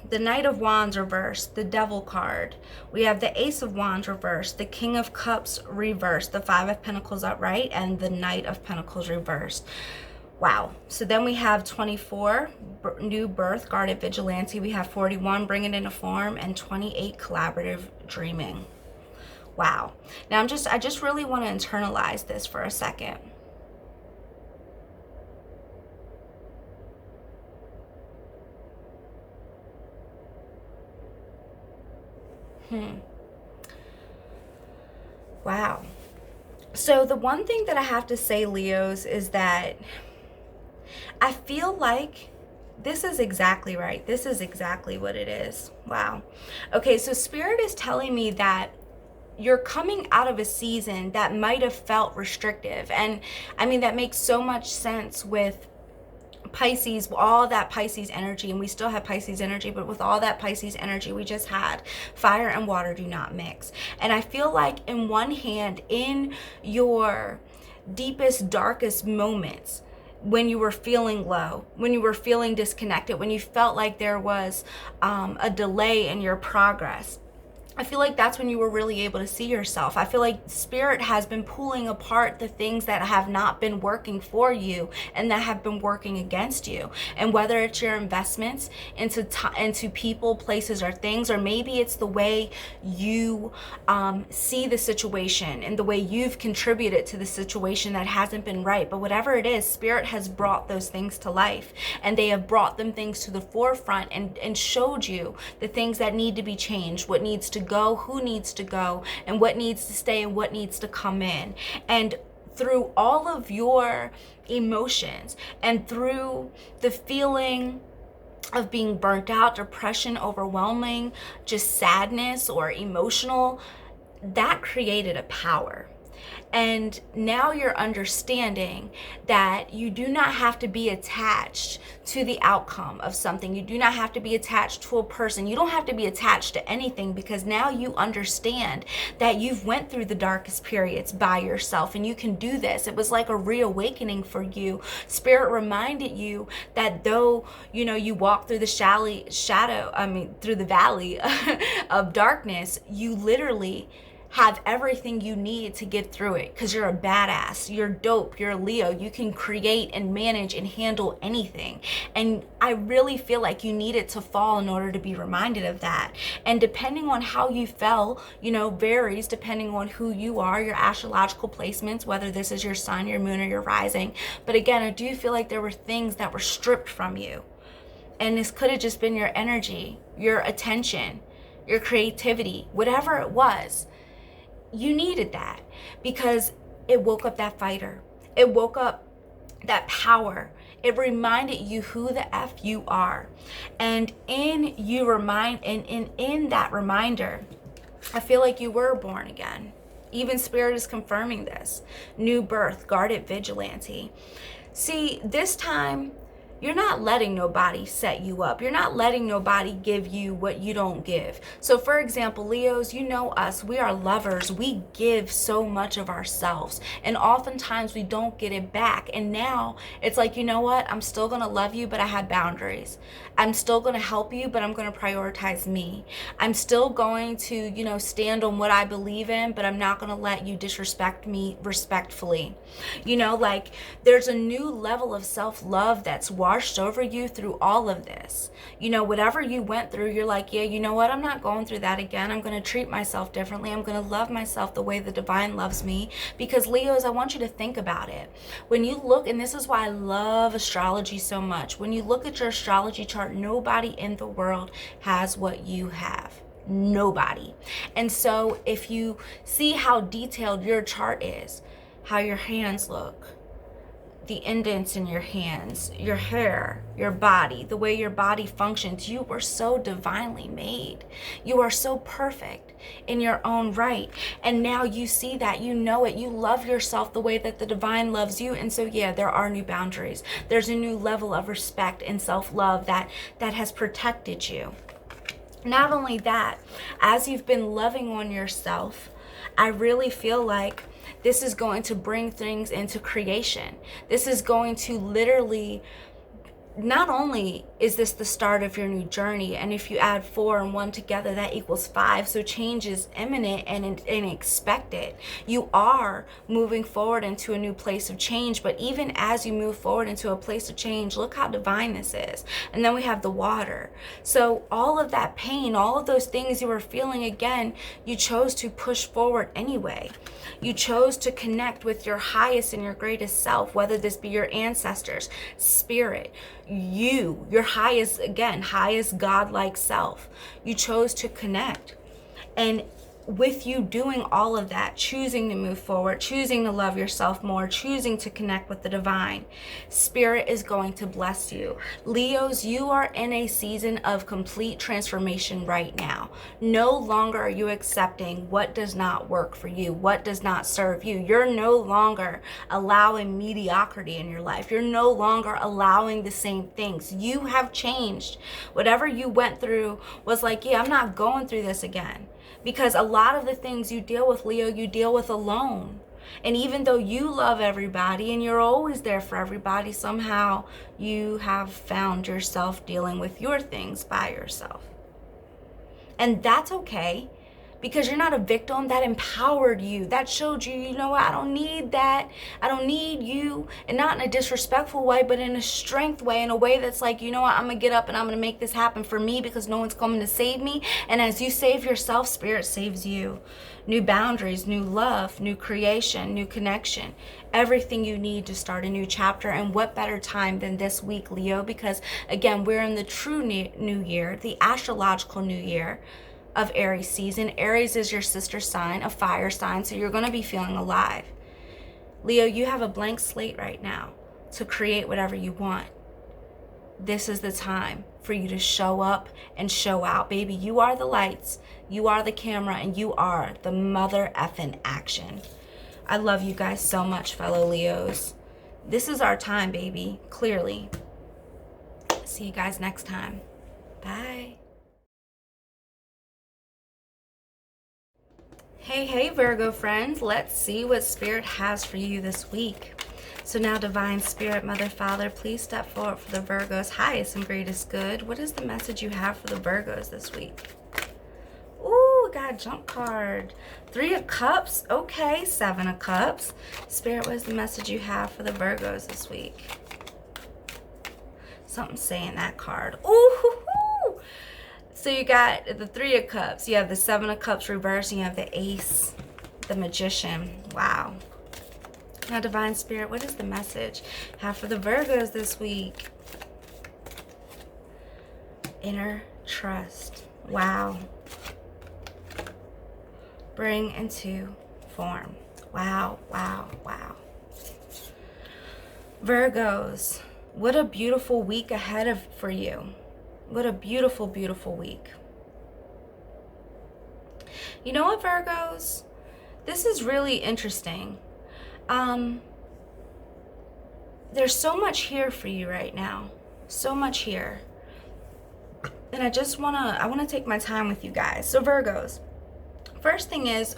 Speaker 1: the Knight of Wands reversed, the Devil card. We have the Ace of Wands reversed, the King of Cups reversed, the Five of Pentacles upright, and the Knight of Pentacles reversed. Wow. So then we have 24, new birth, guarded vigilante. We have 41, bring it into form, and 28, collaborative dreaming. Wow. Now I just really want to internalize this for a second. Wow. So the one thing that I have to say, Leos, is that I feel like this is exactly right. This is exactly what it is. Wow. Okay, so Spirit is telling me that you're coming out of a season that might have felt restrictive. And I mean, that makes so much sense with Pisces, all that Pisces energy, and we still have Pisces energy, but with all that Pisces energy we just had, fire and water do not mix. And I feel like in one hand, in your deepest, darkest moments, when you were feeling low, when you were feeling disconnected, when you felt like there was a delay in your progress, I feel like that's when you were really able to see yourself. I feel like spirit has been pulling apart the things that have not been working for you and that have been working against you. And whether it's your investments into people, places, or things, or maybe it's the way you see the situation and the way you've contributed to the situation that hasn't been right. But whatever it is, spirit has brought those things to life, and they have brought them things to the forefront and showed you the things that need to be changed, what needs to go, who needs to go, and what needs to stay and what needs to come in. And through all of your emotions and through the feeling of being burnt out, depression, overwhelming, just sadness or emotional, that created a power. And now you're understanding that you do not have to be attached to the outcome of something. You do not have to be attached to a person. You don't have to be attached to anything, because now you understand that you've went through the darkest periods by yourself and you can do this. It was like a reawakening for you. Spirit reminded you that though, you walk through the through the valley of darkness, you literally have everything you need to get through it, because you're a badass, you're dope, you're a Leo, you can create and manage and handle anything. And I really feel like you needed to fall in order to be reminded of that. And depending on how you fell, varies depending on who you are, your astrological placements, whether this is your sun, your moon, or your rising. But again, I do feel like there were things that were stripped from you, and this could have just been your energy, your attention, your creativity, whatever it was. You needed that because it woke up that fighter. It woke up that power. It reminded you who the F you are. And in that reminder, I feel like you were born again. Even Spirit is confirming this. New birth, guarded vigilante. See, this time, you're not letting nobody set you up. You're not letting nobody give you what you don't give. So for example, Leos, you know us, we are lovers. We give so much of ourselves, and oftentimes we don't get it back. And now it's like, you know what? I'm still going to love you, but I have boundaries. I'm still going to help you, but I'm going to prioritize me. I'm still going to, stand on what I believe in, but I'm not going to let you disrespect me respectfully. There's a new level of self-love that's washed over you through all of this. Whatever you went through, you're like, yeah, you know what? I'm not going through that again. I'm going to treat myself differently. I'm going to love myself the way the divine loves me. Because Leos, I want you to think about it. When you look, and this is why I love astrology so much. When you look at your astrology chart, nobody in the world has what you have. Nobody. And so if you see how detailed your chart is, how your hands look, the indents in your hands, your hair, your body, the way your body functions, you were so divinely made. You are so perfect in your own right. And now you see that, you know it, you love yourself the way that the divine loves you. And so yeah, there are new boundaries. There's a new level of respect and self-love that has protected you. Not only that, as you've been loving on yourself, I really feel like this is going to bring things into creation. This is going to literally, not only is this the start of your new journey, and if you add 4 and 1 together, that equals 5. So change is imminent and expected. You are moving forward into a new place of change. But even as you move forward into a place of change, look how divine this is. And then we have the water. So all of that pain, all of those things you were feeling, again, you chose to push forward anyway. You chose to connect with your highest and your greatest self, whether this be your ancestors, spirit, your highest godlike self. You chose to connect. And with you doing all of that, choosing to move forward, choosing to love yourself more, choosing to connect with the divine, Spirit is going to bless you. Leos, you are in a season of complete transformation right now. No longer are you accepting what does not work for you, what does not serve you. You're no longer allowing mediocrity in your life. You're no longer allowing the same things. You have changed. Whatever you went through was like, yeah, I'm not going through this again. Because a lot of the things you deal with, Leo, you deal with alone. And even though you love everybody and you're always there for everybody, somehow you have found yourself dealing with your things by yourself. And that's okay, because you're not a victim. That empowered you. That showed you, you know what, I don't need that. I don't need you. And not in a disrespectful way, but in a strength way, in a way that's like, you know what, I'm gonna get up and I'm gonna make this happen for me because no one's coming to save me. And as you save yourself, Spirit saves you. New boundaries, new love, new creation, new connection, everything you need to start a new chapter. And what better time than this week, Leo? Because again, we're in the true new year, the astrological new year of Aries season. Aries is your sister sign, a fire sign, so you're going to be feeling alive. Leo, you have a blank slate right now to create whatever you want. This is the time for you to show up and show out. Baby, you are the lights, you are the camera, and you are the mother effing action. I love you guys so much, fellow Leos. This is our time, baby, clearly. See you guys next time. Bye. Hey, Virgo friends. Let's see what Spirit has for you this week. So now, Divine Spirit, Mother, Father, please step forward for the Virgos' highest and greatest good. What is the message you have for the Virgos this week? Ooh, got a jump card. 3 of Cups. Okay, 7 of Cups. Spirit, what is the message you have for the Virgos this week? Something's saying that card. Ooh, so you got the 3 of Cups. You have the 7 of Cups reversed, and you have the Ace, the Magician. Wow. Now, Divine Spirit, what is the message you have for the Virgos this week? Inner trust. Wow. Bring into form. Wow, wow, wow. Virgos, what a beautiful week ahead for you. What a beautiful, beautiful week. You know what, Virgos? This is really interesting. There's so much here for you right now. So much here. And I wanna take my time with you guys. So Virgos, first thing is,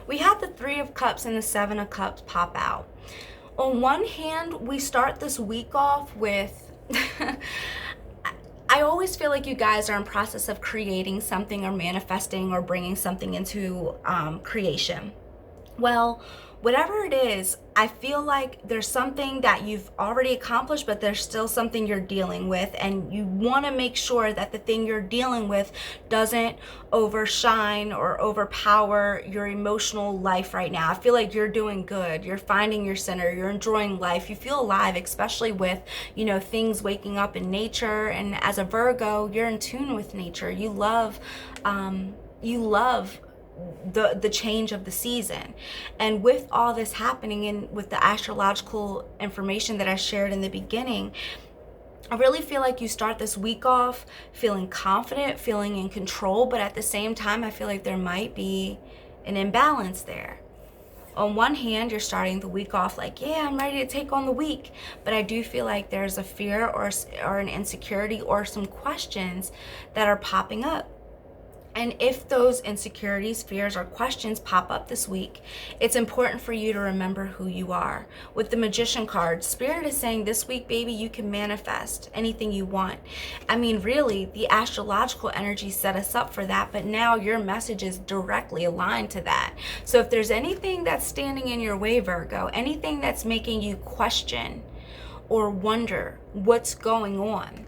Speaker 1: we had the 3 of Cups and the 7 of Cups pop out. On one hand, we start this week off with I always feel like you guys are in process of creating something or manifesting or bringing something into creation. Well, whatever it is, I feel like there's something that you've already accomplished, but there's still something you're dealing with, and you want to make sure that the thing you're dealing with doesn't overshine or overpower your emotional life right now. I feel like you're doing good. You're finding your center. You're enjoying life. You feel alive, especially with, you know, things waking up in nature. And as a Virgo, you're in tune with nature. You love the change of the season. And with all this happening, and with the astrological information that I shared in the beginning, I really feel like you start this week off feeling confident, feeling in control, but at the same time, I feel like there might be an imbalance there. On one hand, you're starting the week off like, yeah, I'm ready to take on the week. But I do feel like there's a fear or an insecurity or some questions that are popping up. And if those insecurities, fears, or questions pop up this week, it's important for you to remember who you are. With the Magician card, Spirit is saying this week, baby, you can manifest anything you want. I mean, really, the astrological energy set us up for that, but now your message is directly aligned to that. So if there's anything that's standing in your way, Virgo, anything that's making you question or wonder what's going on,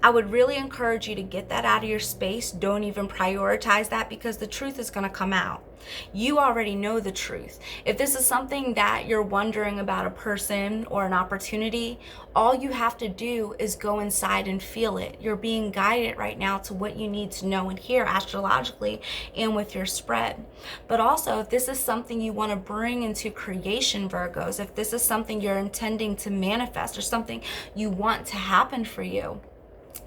Speaker 1: I would really encourage you to get that out of your space. Don't even prioritize that, because the truth is going to come out. You already know the truth. If this is something that you're wondering about, a person or an opportunity, all you have to do is go inside and feel it. You're being guided right now to what you need to know and hear astrologically and with your spread. But also, if this is something you want to bring into creation, Virgos, if this is something you're intending to manifest or something you want to happen for you,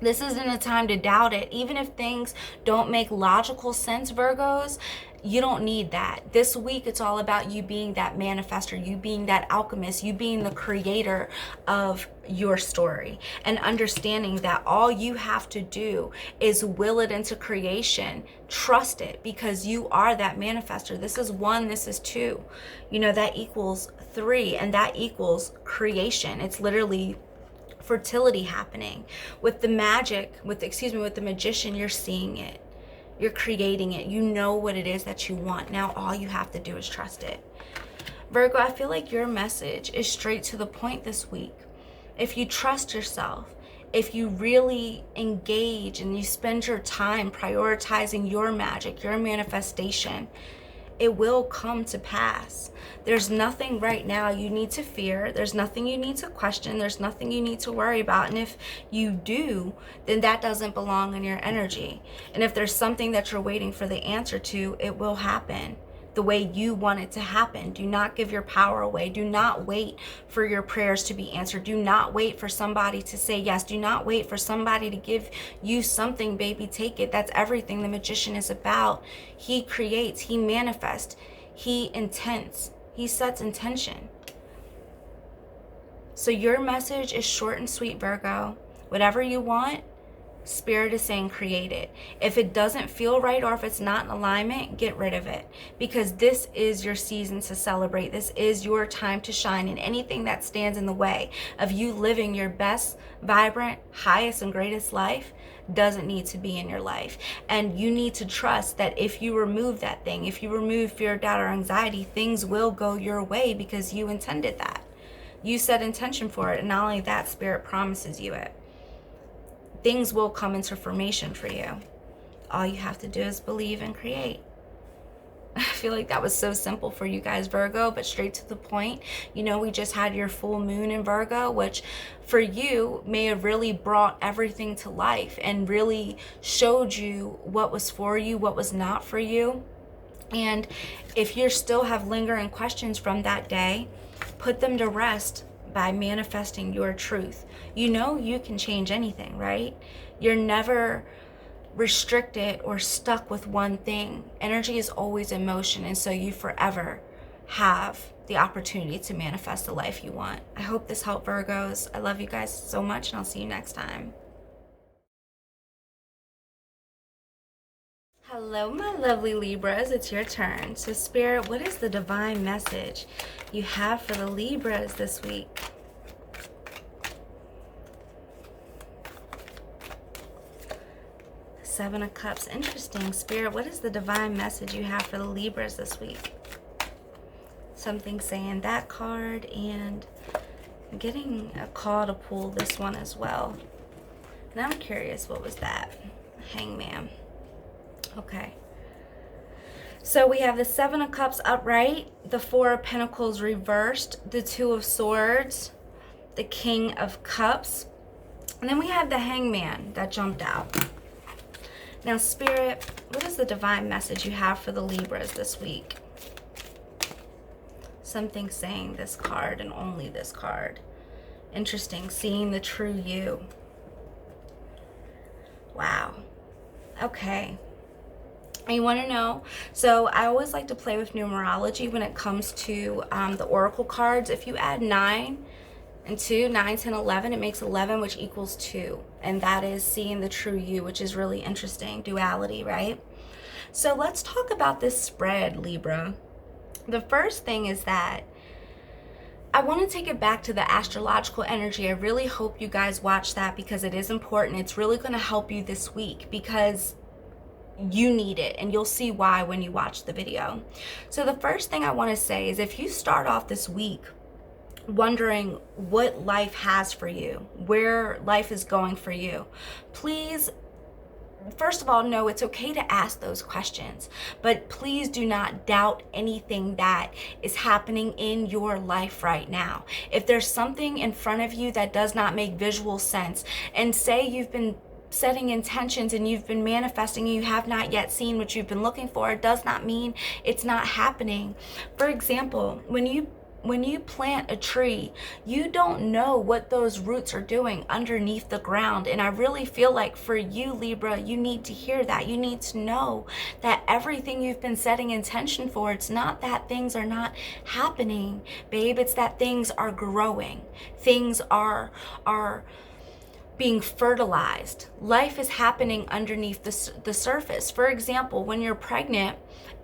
Speaker 1: this isn't a time to doubt it. Even if things don't make logical sense, Virgos, you don't need that. This week, it's all about you being that manifester, you being that alchemist, you being the creator of your story, and understanding that all you have to do is will it into creation. Trust it, because you are that manifester. This is 1, this is 2. You know, that equals 3, and that equals creation. It's literally fertility happening. With the Magick, with the Magician, you're seeing it. You're creating it. You know what it is that you want. Now all you have to do is trust it. Virgo, I feel like your message is straight to the point this week. If you trust yourself, if you really engage and you spend your time prioritizing your magic, your manifestation, it will come to pass. There's nothing right now you need to fear. There's nothing you need to question. There's nothing you need to worry about. And if you do, then that doesn't belong in your energy. And if there's something that you're waiting for the answer to, it will happen the way you want it to happen. Do not give your power away. Do not wait for your prayers to be answered. Do not wait for somebody to say yes. Do not wait for somebody to give you something, baby. Take it. That's everything the magician is about. He creates, he manifests, he intends, he sets intention. So your message is short and sweet, Virgo. Whatever you want, Spirit is saying create it. If it doesn't feel right or if it's not in alignment, get rid of it. Because this is your season to celebrate. This is your time to shine. And anything that stands in the way of you living your best, vibrant, highest and greatest life doesn't need to be in your life. And you need to trust that if you remove that thing, if you remove fear, doubt, or anxiety, things will go your way because you intended that. You set intention for it. And not only that, Spirit promises you it. Things will come into formation for you. All you have to do is believe and create. I feel like that was so simple for you guys, Virgo, but straight to the point. You know, we just had your full moon in Virgo, which for you may have really brought everything to life and really showed you what was for you, what was not for you. And if you still have lingering questions from that day, put them to rest by manifesting your truth. You know you can change anything, right? You're never restricted or stuck with one thing. Energy is always in motion, and so you forever have the opportunity to manifest the life you want. I hope this helped, Virgos. I love you guys so much, and I'll see you next time. Hello, my lovely Libras. It's your turn. So, Spirit, what is the divine message you have for the Libras this week? Seven of Cups. Interesting. Spirit, what is the divine message you have for the Libras this week? Something saying that card, and I'm getting a call to pull this one as well. And I'm curious, what was that? Hangman. Okay. So we have the Seven of Cups upright, the Four of Pentacles reversed, the Two of Swords, the King of Cups, and then we have the Hangman that jumped out. Now, Spirit, what is the divine message you have for the Libras this week? Something saying this card and only this card. Interesting. Seeing the true you. Wow. Okay. And you want to know, so I always like to play with numerology when it comes to the oracle cards. If you add 9 and 2, 9, 10, 11, it makes 11, which equals 2. And that is seeing the true you, which is really interesting. Duality, right? So let's talk about this spread, Libra. The first thing is that I want to take it back to the astrological energy. I really hope you guys watch that because it is important. It's really going to help you this week because you need it, and you'll see why when you watch the video. So the first thing I want to say is if you start off this week wondering what life has for you, where life is going for you, please, first of all, know it's okay to ask those questions, but please do not doubt anything that is happening in your life right now. If there's something in front of you that does not make visual sense, and say you've been setting intentions and you've been manifesting and you have not yet seen what you've been looking for, it does not mean it's not happening. For example, when you plant a tree, you don't know what those roots are doing underneath the ground. And I really feel like for you, Libra, you need to hear that. You need to know that everything you've been setting intention for, it's not that things are not happening, babe. It's that things are growing. Things are being fertilized. Life is happening underneath the surface. For example, when you're pregnant,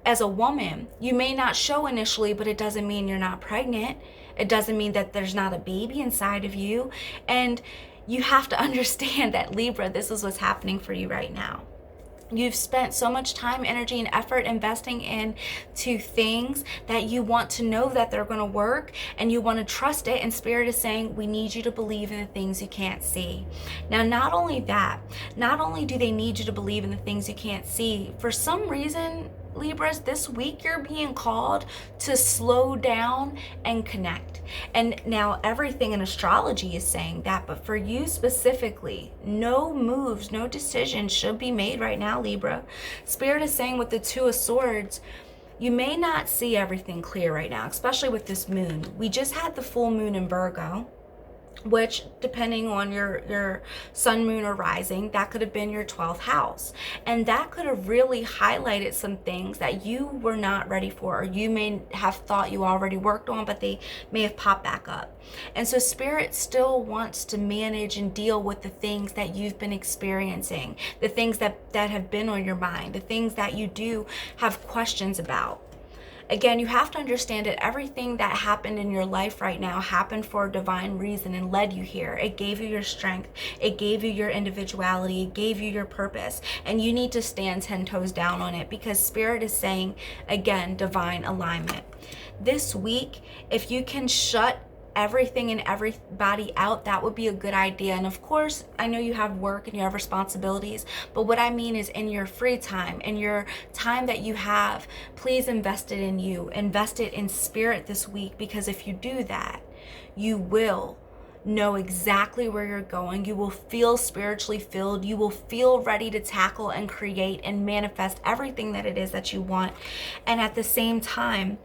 Speaker 1: as a woman, you may not show initially, but it doesn't mean you're not pregnant. It doesn't mean that there's not a baby inside of you. And you have to understand that, Libra, this is what's happening for you right now. You've spent so much time, energy, and effort investing into things that you want to know that they're going to work, and you want to trust it. And Spirit is saying, we need you to believe in the things you can't see. Now, not only that, not only do they need you to believe in the things you can't see, for some reason, Libras, this week you're being called to slow down and connect. And now everything in astrology is saying that, but for you specifically, no moves, no decisions should be made right now, Libra. Spirit is saying with the Two of Swords, you may not see everything clear right now, especially with this moon. We just had the full moon in Virgo, which, depending on your sun, moon, or rising, that could have been your 12th house. And that could have really highlighted some things that you were not ready for, or you may have thought you already worked on, but they may have popped back up. And so Spirit still wants to manage and deal with the things that you've been experiencing, the things that have been on your mind, the things that you do have questions about. Again, you have to understand that everything that happened in your life right now happened for a divine reason and led you here. It gave you your strength. It gave you your individuality. It gave you your purpose. And you need to stand 10 toes down on it, because Spirit is saying, again, divine alignment. This week, if you can shut everything and everybody out, that would be a good idea. And of course, I know you have work and you have responsibilities, but what I mean is, in your free time, in your time that you have, please invest it in you, invest it in Spirit this week, because if you do that, you will know exactly where you're going. You will feel spiritually filled. You will feel ready to tackle and create and manifest everything that it is that you want. And at the same time,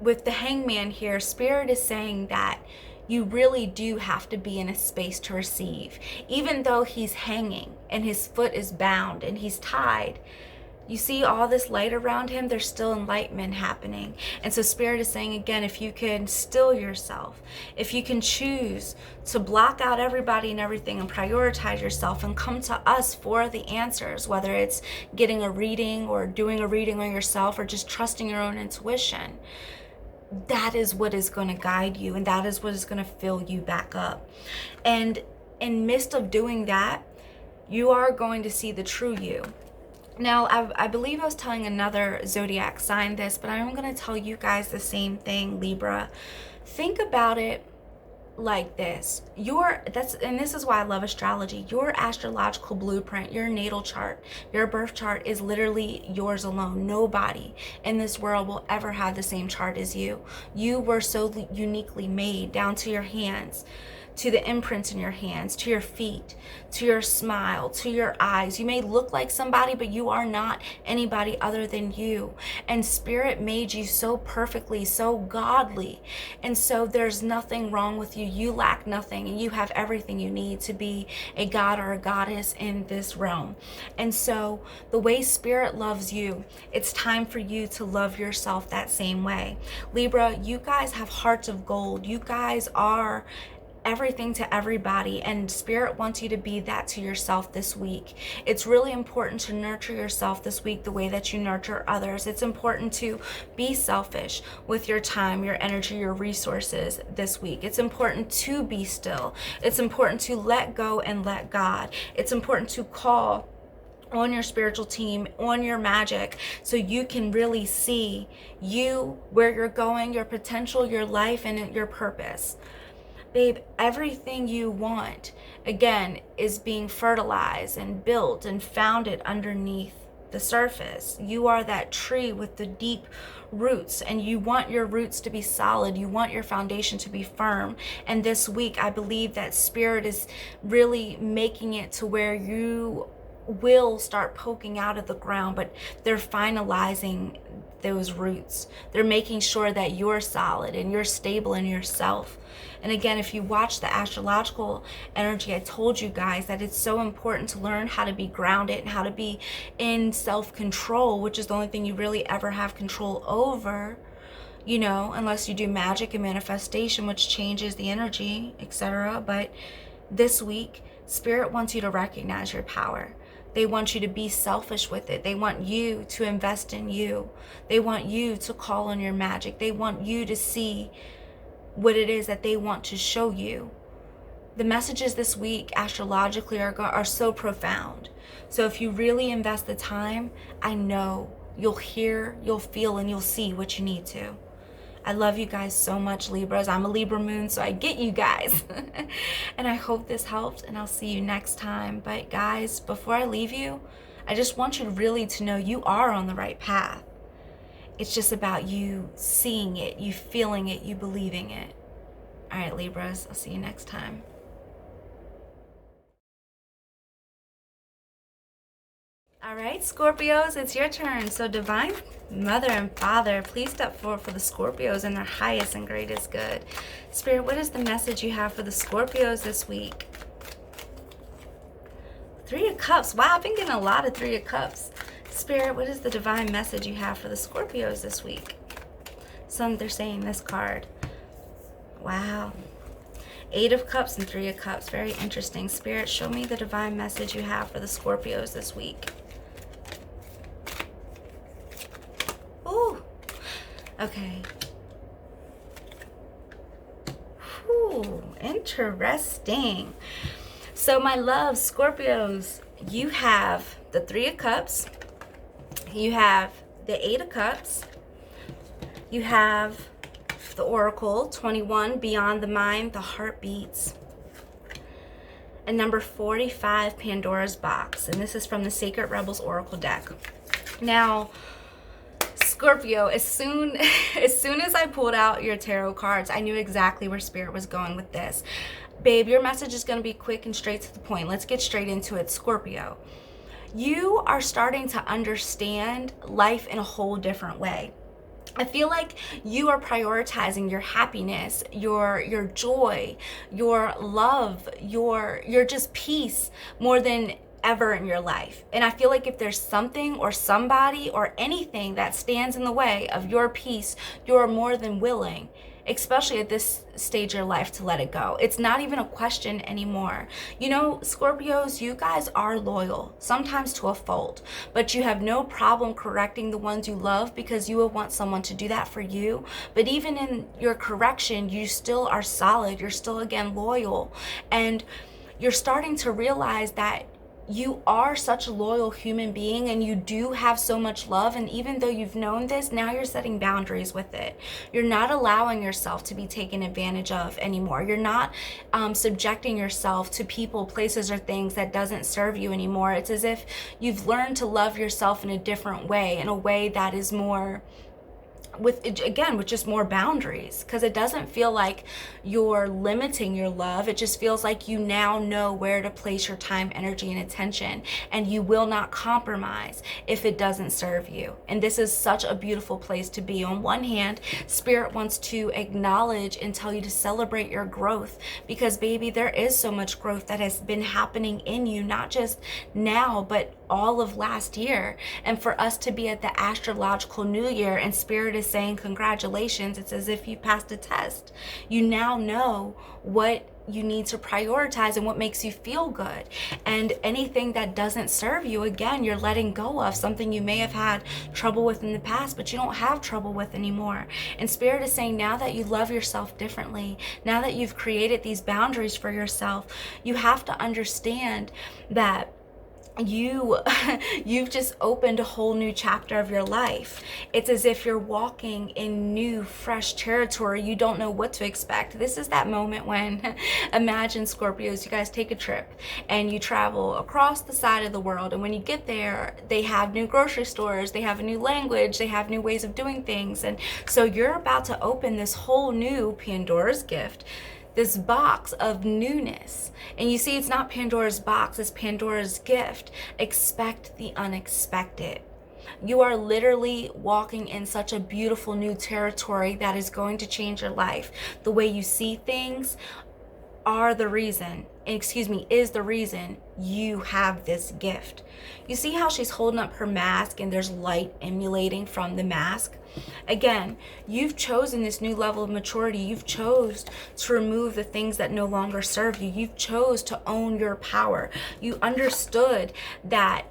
Speaker 1: with the Hangman here, Spirit is saying that you really do have to be in a space to receive. Even though he's hanging and his foot is bound and he's tied, you see all this light around him, there's still enlightenment happening. And so Spirit is saying, again, if you can still yourself, if you can choose to block out everybody and everything and prioritize yourself and come to us for the answers, whether it's getting a reading or doing a reading on yourself or just trusting your own intuition, that is what is going to guide you, and that is what is going to fill you back up. And in midst of doing that, you are going to see the true you. Now, I believe I was telling another Zodiac sign this, but I'm going to tell you guys the same thing, Libra. Think about it like this. And this is why I love astrology. Your astrological blueprint, your natal chart, your birth chart is literally yours alone. Nobody in this world will ever have the same chart as you. You were so uniquely made, down to your hands, to the imprints in your hands, to your feet, to your smile, to your eyes. You may look like somebody, but you are not anybody other than you. And Spirit made you so perfectly, so godly. And so there's nothing wrong with you. You lack nothing, and you have everything you need to be a god or a goddess in this realm. And so the way Spirit loves you, it's time for you to love yourself that same way. Libra, you guys have hearts of gold. You guys are everything to everybody, and Spirit wants you to be that to yourself this week. It's really important to nurture yourself this week the way that you nurture others. It's important to be selfish with your time, your energy, your resources this week. It's important to be still. It's important to let go and let God. It's important to call on your spiritual team, on your magic, so you can really see you, where you're going, your potential, your life, and your purpose. Babe, everything you want, again, is being fertilized and built and founded underneath the surface. You are that tree with the deep roots, and you want your roots to be solid. You want your foundation to be firm. And this week, I believe that Spirit is really making it to where you will start poking out of the ground, but they're finalizing those roots. They're making sure that you're solid and you're stable in yourself. And again, if you watch the astrological energy, I told you guys that it's so important to learn how to be grounded and how to be in self-control, which is the only thing you really ever have control over, you know, unless you do magic and manifestation, which changes the energy, etc. But this week, Spirit wants you to recognize your power. They want you to be selfish with it. They want you to invest in you. They want you to call on your magic. They want you to see what it is that they want to show you. the messages this week astrologically are so profound. So if you really invest the time, I know you'll hear, you'll feel, and you'll see what you need to. I love you guys so much, Libras. I'm a Libra moon, so I get you guys. And I hope this helped, and I'll see you next time. But guys, before I leave you, I just want you really to know you are on the right path. It's just about you seeing it, you feeling it, you believing it. All right, Libras, I'll see you next time. All right, Scorpios, it's your turn. So Divine Mother and Father, please step forward for the Scorpios in their highest and greatest good. Spirit, what is the message you have for the Scorpios this week? Three of Cups. Wow, I've been getting a lot of Three of Cups. Spirit, what is the divine message you have for the Scorpios this week? They're saying this card. Wow. 8 of Cups and 3 of Cups. Very interesting. Spirit, show me the divine message you have for the Scorpios this week. Ooh. Okay. Ooh, interesting. So my love, Scorpios, you have the 3 of Cups. You have the 8 of Cups. You have the Oracle, 21, Beyond the Mind, the Heart Beats. And number 45, Pandora's Box. And this is from the Sacred Rebels Oracle deck. Now, Scorpio, as soon as I pulled out your tarot cards, I knew exactly where Spirit was going with this. Babe, your message is going to be quick and straight to the point. Let's get straight into it, Scorpio. You are starting to understand life in a whole different way. I feel like you are prioritizing your happiness, your joy, your love, your just peace more than ever in your life. And I feel like if there's something or somebody or anything that stands in the way of your peace, you're more than willing, especially at this stage of your life, to let it go. It's not even a question anymore. You know, Scorpios, you guys are loyal, sometimes to a fault, but you have no problem correcting the ones you love because you would want someone to do that for you. But even in your correction, you still are solid. You're still, again, loyal. And you're starting to realize that you are such a loyal human being and you do have so much love. And even though you've known this, now you're setting boundaries with it. You're not allowing yourself to be taken advantage of anymore. You're not subjecting yourself to people, places, or things that doesn't serve you anymore. It's as if you've learned to love yourself in a different way, in a way that is more with just more boundaries, because it doesn't feel like you're limiting your love. It just feels like you now know where to place your time, energy, and attention, and you will not compromise if it doesn't serve you. And this is such a beautiful place to be. On one hand, Spirit wants to acknowledge and tell you to celebrate your growth, because baby, there is so much growth that has been happening in you, not just now, but all of last year. And for us to be at the Astrological New Year and Spirit is saying congratulations, it's as if you passed a test. You now know what you need to prioritize and what makes you feel good. And anything that doesn't serve you, again, you're letting go of. Something you may have had trouble with in the past, but you don't have trouble with anymore. And Spirit is saying, now that you love yourself differently, now that you've created these boundaries for yourself, you have to understand that you've just opened a whole new chapter of your life. It's as if you're walking in new, fresh territory. You don't know what to expect. This is that moment when, imagine, Scorpios, you guys take a trip and you travel across the side of the world, and when you get there, they have new grocery stores, they have a new language, they have new ways of doing things. And so you're about to open this whole new Pandora's gift, this box of newness. And you see, it's not Pandora's box, it's Pandora's gift. Expect the unexpected. You are literally walking in such a beautiful new territory that is going to change your life. The way you see things is the reason you have this gift. You see how she's holding up her mask and there's light emanating from the mask? Again, you've chosen this new level of maturity. You've chose to remove the things that no longer serve you. You've chose to own your power. You understood that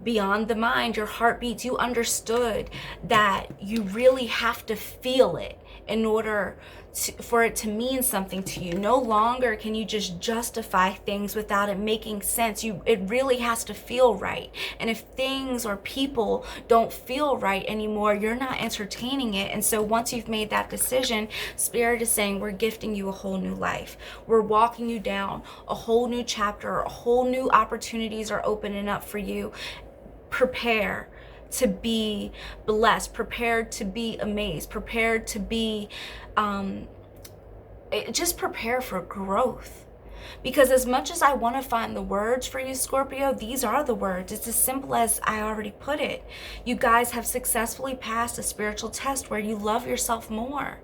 Speaker 1: beyond the mind, your heart beats. You understood that you really have to feel it in order for it to mean something to you. No longer can you just justify things without it making sense. It really has to feel right. And if things or people don't feel right anymore, you're not entertaining it. And so once you've made that decision, Spirit is saying, we're gifting you a whole new life. We're walking you down a whole new chapter. A whole new opportunities are opening up for you. Prepare to be blessed, prepared to be amazed, prepared to be, just prepare for growth. Because as much as I want to find the words for you, Scorpio, these are the words. It's as simple as I already put it. You guys have successfully passed a spiritual test where you love yourself more.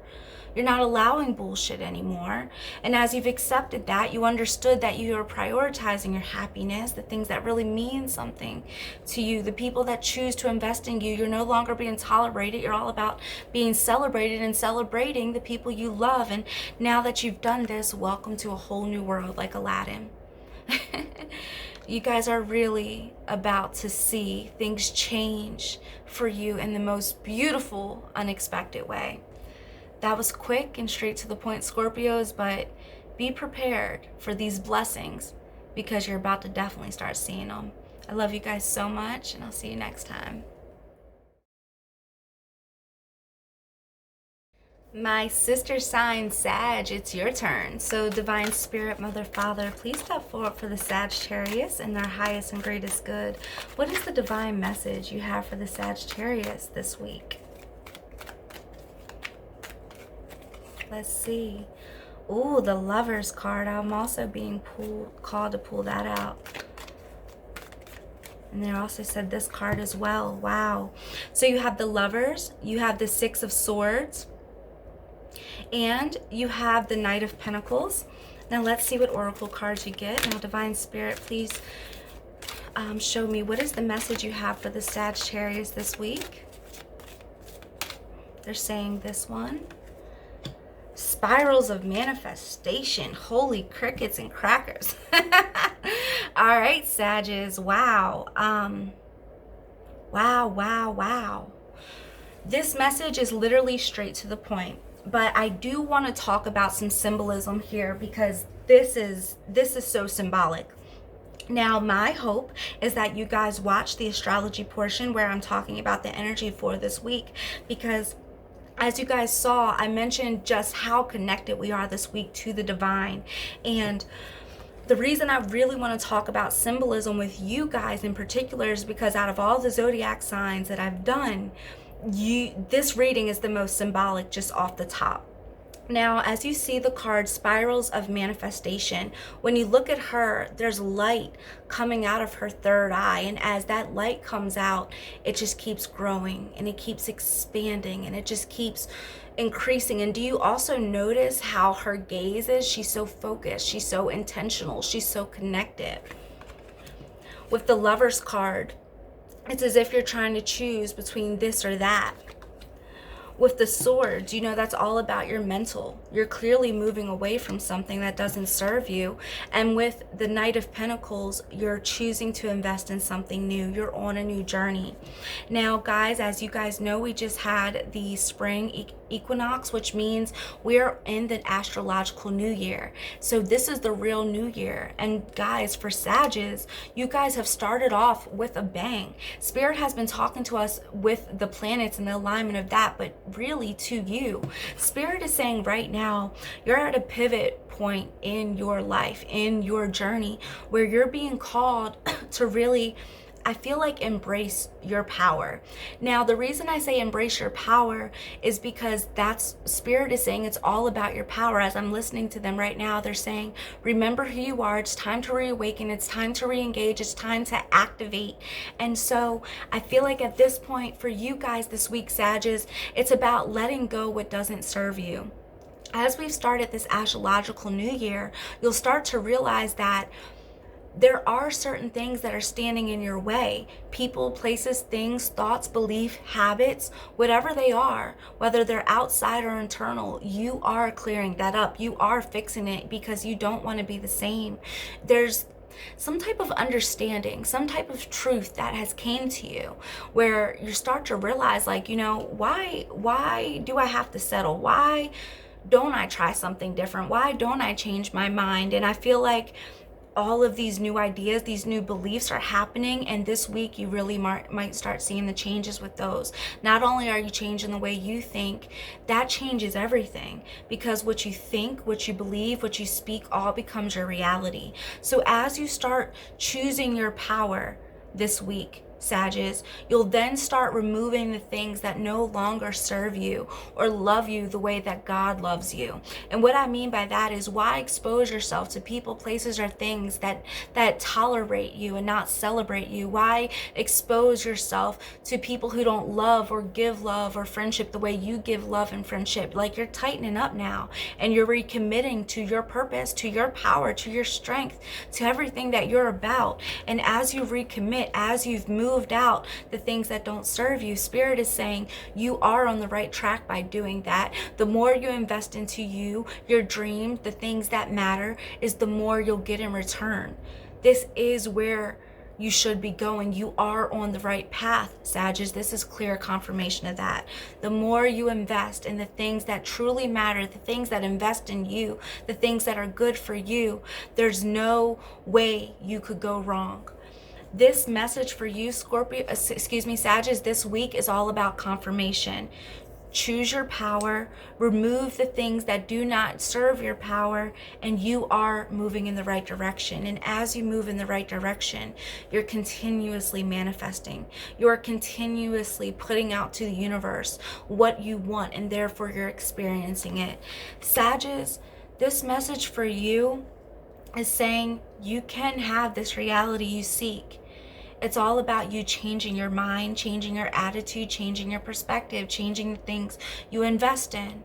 Speaker 1: You're not allowing bullshit anymore. And as you've accepted that, you understood that you are prioritizing your happiness, the things that really mean something to you, the people that choose to invest in you. You're no longer being tolerated. You're all about being celebrated and celebrating the people you love. And now that you've done this, welcome to a whole new world like Aladdin. You guys are really about to see things change for you in the most beautiful, unexpected way. That was quick and straight to the point, Scorpios, but be prepared for these blessings because you're about to definitely start seeing them. I love you guys so much, and I'll see you next time. My sister sign, Sag, it's your turn. So Divine Spirit, Mother, Father, please step forward for the Sagittarius and their highest and greatest good. What is the divine message you have for the Sagittarius this week? Let's see. Ooh, the Lovers card. I'm also being called to pull that out. And they also said this card as well. Wow. So you have the Lovers, you have the Six of Swords, and you have the Knight of Pentacles. Now let's see what oracle cards you get. Now, Divine Spirit, please show me what is the message you have for the Sagittarius this week. They're saying this one. Spirals of manifestation. Holy crickets and crackers. All right, Sages. Wow. Wow. This message is literally straight to the point. But I do want to talk about some symbolism here because this is so symbolic. Now, my hope is that you guys watch the astrology portion where I'm talking about the energy for this week, because as you guys saw, I mentioned just how connected we are this week to the divine. And the reason I really want to talk about symbolism with you guys in particular is because out of all the zodiac signs that I've done, this reading is the most symbolic just off the top. Now, as you see the card Spirals of Manifestation, when you look at her, there's light coming out of her third eye. And as that light comes out, it just keeps growing and it keeps expanding and it just keeps increasing. And do you also notice how her gaze is? She's so focused. She's so intentional. She's so connected. With the Lovers card, it's as if you're trying to choose between this or that. With the Swords, you know, that's all about your mental. You're clearly moving away from something that doesn't serve you. And with the Knight of Pentacles, you're choosing to invest in something new. You're on a new journey. Now, guys, as you guys know, we just had the spring equinox, which means we're in the astrological new year. So this is the real new year. And guys, for Sages, you guys have started off with a bang. Spirit has been talking to us with the planets and the alignment of that, but really to you, Spirit is saying right now, you're at a pivot point in your life, in your journey, where you're being called to really, I feel like, embrace your power. Now, the reason I say embrace your power is because that's Spirit is saying it's all about your power. As I'm listening to them right now, they're saying, remember who you are. It's time to reawaken. It's time to reengage. It's time to activate. And so I feel like at this point for you guys this week, Sages, it's about letting go what doesn't serve you. As we've started this astrological new year, you'll start to realize that there are certain things that are standing in your way. People, places, things, thoughts, belief, habits, whatever they are, whether they're outside or internal, you are clearing that up. You are fixing it because you don't want to be the same. There's some type of understanding, some type of truth that has came to you where you start to realize, like, you know, why do I have to settle? Why don't I try something different? Why don't I change my mind? And I feel like all of these new ideas, these new beliefs are happening, and this week you really might start seeing the changes with those. Not only are you changing the way you think, that changes everything, because what you think, what you believe, what you speak, all becomes your reality. So as you start choosing your power this week, Sagittarius, you'll then start removing the things that no longer serve you or love you the way that God loves you. And what I mean by that is, why expose yourself to people, places, or things that tolerate you and not celebrate you? Why expose yourself to people who don't love or give love or friendship the way you give love and friendship? Like, you're tightening up now, and you're recommitting to your purpose, to your power, to your strength, to everything that you're about. And as you recommit, as you've moved out the things that don't serve you, Spirit is saying you are on the right track by doing that. The more you invest into you, your dreams, the things that matter, is the more you'll get in return. This is where you should be going. You are on the right path, Sagittarius. This is clear confirmation of that. The more you invest in the things that truly matter, the things that invest in you, the things that are good for you, there's no way you could go wrong. This message for you, Sagittarius, this week is all about confirmation. Choose your power, remove the things that do not serve your power, and you are moving in the right direction. And as you move in the right direction, you're continuously manifesting. You're continuously putting out to the universe what you want, and therefore you're experiencing it. Sagittarius, this message for you is saying you can have this reality you seek. It's all about you changing your mind, changing your attitude, changing your perspective, changing the things you invest in,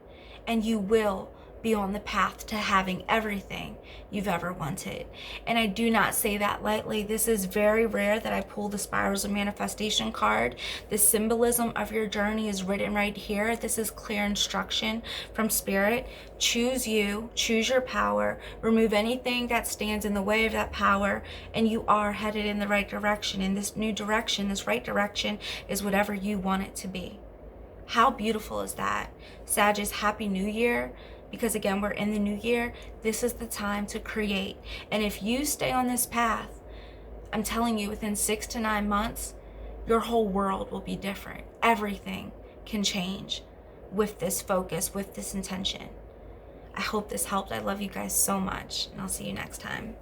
Speaker 1: and you will be on the path to having everything you've ever wanted. And I do not say that lightly. This is very rare that I pull the Spirals of Manifestation card. The symbolism of your journey is written right here. This is clear instruction from Spirit. Choose you, choose your power, remove anything that stands in the way of that power, and you are headed in the right direction. And this new direction, this right direction, is whatever you want it to be. How beautiful is that? Sagittarius, Happy New Year. Because again, we're in the new year. This is the time to create. And if you stay on this path, I'm telling you, within 6 to 9 months, your whole world will be different. Everything can change with this focus, with this intention. I hope this helped. I love you guys so much, and I'll see you next time.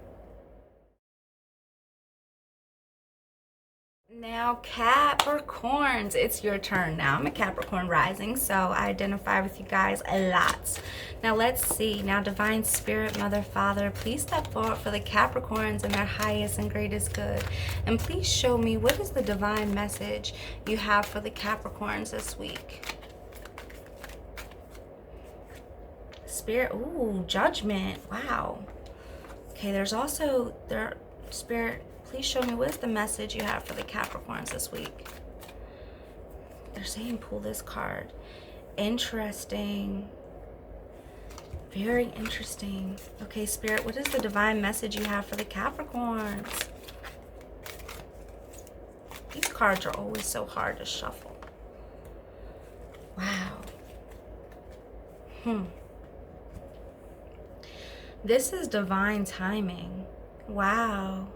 Speaker 1: Now, Capricorns, it's your turn now. I'm a Capricorn rising, so I identify with you guys a lot. Now, let's see. Now, Divine Spirit, Mother, Father, please step forward for the Capricorns and their highest and greatest good. And please show me, what is the divine message you have for the Capricorns this week? Spirit, ooh, Judgment. Wow. Okay, there's also, Spirit, please show me, what is the message you have for the Capricorns this week? They're saying pull this card. Interesting. Very interesting. Okay, Spirit, what is the divine message you have for the Capricorns? These cards are always so hard to shuffle. Wow. This is divine timing. Wow.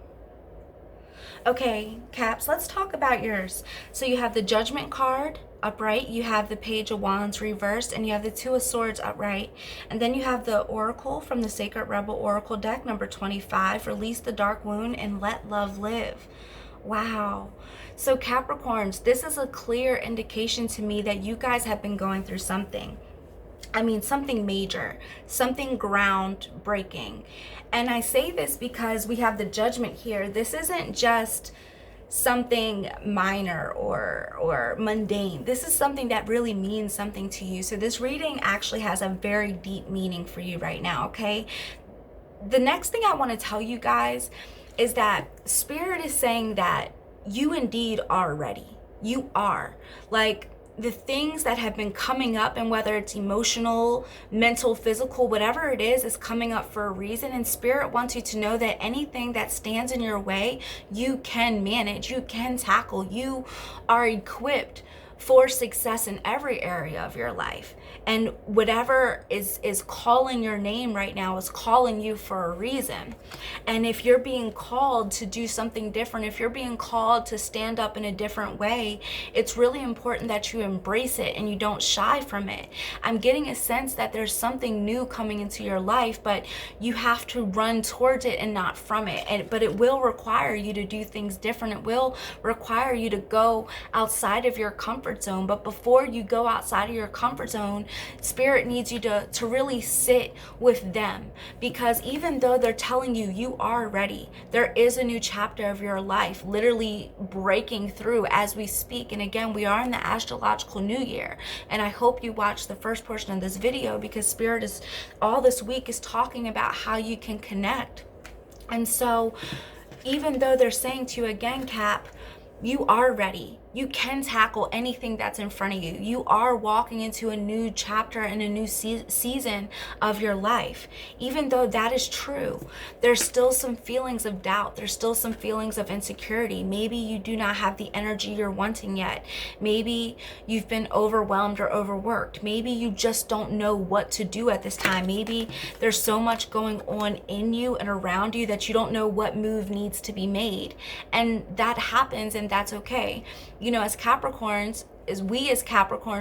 Speaker 1: Okay, Caps, let's talk about yours. So you have the Judgment card upright, you have the Page of Wands reversed, and you have the Two of Swords upright. And then you have the Oracle from the Sacred Rebel Oracle deck, number 25, Release the Dark Wound and Let Love Live. Wow. So Capricorns, this is a clear indication to me that you guys have been going through something. I mean, something major, something groundbreaking. And I say this because we have the Judgment here. This isn't just something minor or mundane. This is something that really means something to you. So this reading actually has a very deep meaning for you right now, okay? The next thing I want to tell you guys is that Spirit is saying that you indeed are ready. You are. Like, the things that have been coming up, and whether it's emotional, mental, physical, whatever it is coming up for a reason. And Spirit wants you to know that anything that stands in your way, you can manage, you can tackle. You are equipped for success in every area of your life. And whatever is calling your name right now is calling you for a reason. And if you're being called to do something different, if you're being called to stand up in a different way, it's really important that you embrace it and you don't shy from it. I'm getting a sense that there's something new coming into your life, but you have to run towards it and not from it. But it will require you to do things different. It will require you to go outside of your comfort zone. But before you go outside of your comfort zone, Spirit needs you to really sit with them, because even though they're telling you you are ready, there is a new chapter of your life literally breaking through as we speak. And again, we are in the Astrological New Year, and I hope you watch the first portion of this video, because Spirit is all this week is talking about how you can connect. And so even though they're saying to you again, Cap, you are ready. You can tackle anything that's in front of you. You are walking into a new chapter and a new season of your life. Even though that is true, there's still some feelings of doubt. There's still some feelings of insecurity. Maybe you do not have the energy you're wanting yet. Maybe you've been overwhelmed or overworked. Maybe you just don't know what to do at this time. Maybe there's so much going on in you and around you that you don't know what move needs to be made. And that happens, and that's okay. You know, as Capricorns,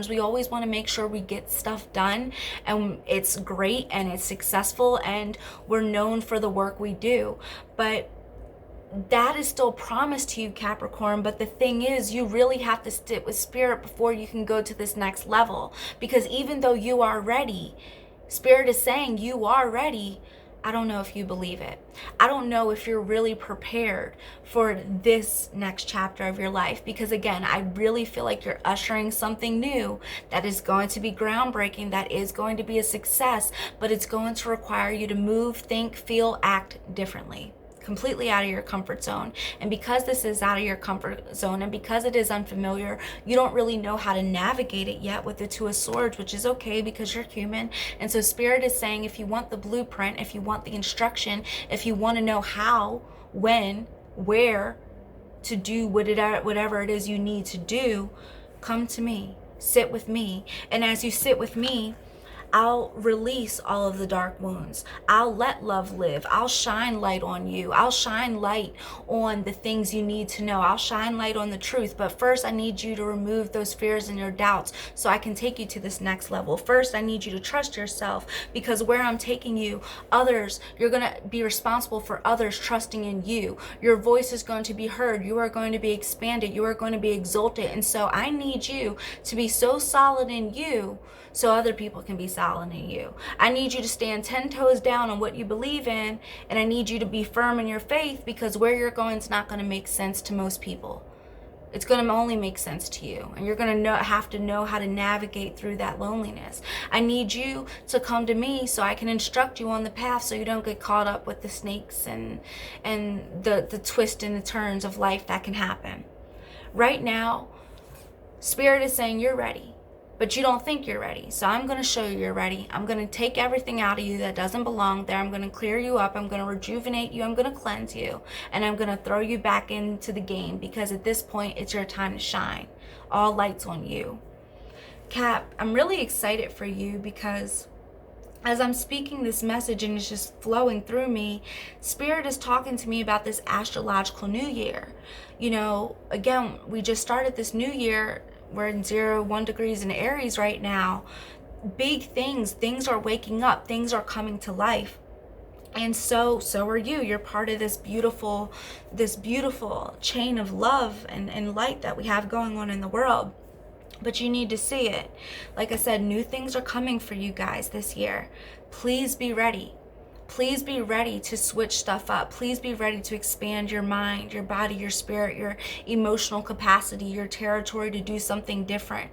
Speaker 1: we always want to make sure we get stuff done, and it's great and it's successful and we're known for the work we do. But that is still promised to you, Capricorn. But the thing is, you really have to sit with Spirit before you can go to this next level. Because even though you are ready, Spirit is saying you are ready, I don't know if you believe it. I don't know if you're really prepared for this next chapter of your life, because again, I really feel like you're ushering something new that is going to be groundbreaking, that is going to be a success, but it's going to require you to move, think, feel, act differently. Completely out of your comfort zone. And because this is out of your comfort zone, and because it is unfamiliar, you don't really know how to navigate it yet with the Two of Swords, which is okay because you're human. And so Spirit is saying, if you want the blueprint, if you want the instruction, if you want to know how, when, where to do whatever it is you need to do, come to me, sit with me. And as you sit with me, I'll release all of the dark wounds. I'll let love live. I'll shine light on you. I'll shine light on the things you need to know. I'll shine light on the truth. But first, I need you to remove those fears and your doubts so I can take you to this next level. First, I need you to trust yourself, because where I'm taking you, you're going to be responsible for others trusting in you. Your voice is going to be heard. You are going to be expanded. You are going to be exalted. And so I need you to be so solid in you so other people can be solid in you. I need you to stand 10 toes down on what you believe in, and I need you to be firm in your faith, because where you're going is not going to make sense to most people. It's going to only make sense to you, and you're going to have to know how to navigate through that loneliness. I need you to come to me so I can instruct you on the path, so you don't get caught up with the snakes and the twists and the turns of life that can happen. Right now, Spirit is saying you're ready, but you don't think you're ready. So I'm going to show you you're ready. I'm going to take everything out of you that doesn't belong there. I'm going to clear you up. I'm going to rejuvenate you. I'm going to cleanse you. And I'm going to throw you back into the game, because at this point, it's your time to shine. All lights on you. Cap, I'm really excited for you, because as I'm speaking this message and it's just flowing through me, Spirit is talking to me about this Astrological New Year. You know, again, we just started this new year. We're in 0-1 degrees in Aries right now. Big things are waking up. Things are coming to life. And so are you. You're part of this beautiful chain of love and light that we have going on in the world. But you need to see it. Like I said, new things are coming for you guys this year. Please be ready. Please be ready to switch stuff up. Please be ready to expand your mind, your body, your spirit, your emotional capacity, your territory to do something different.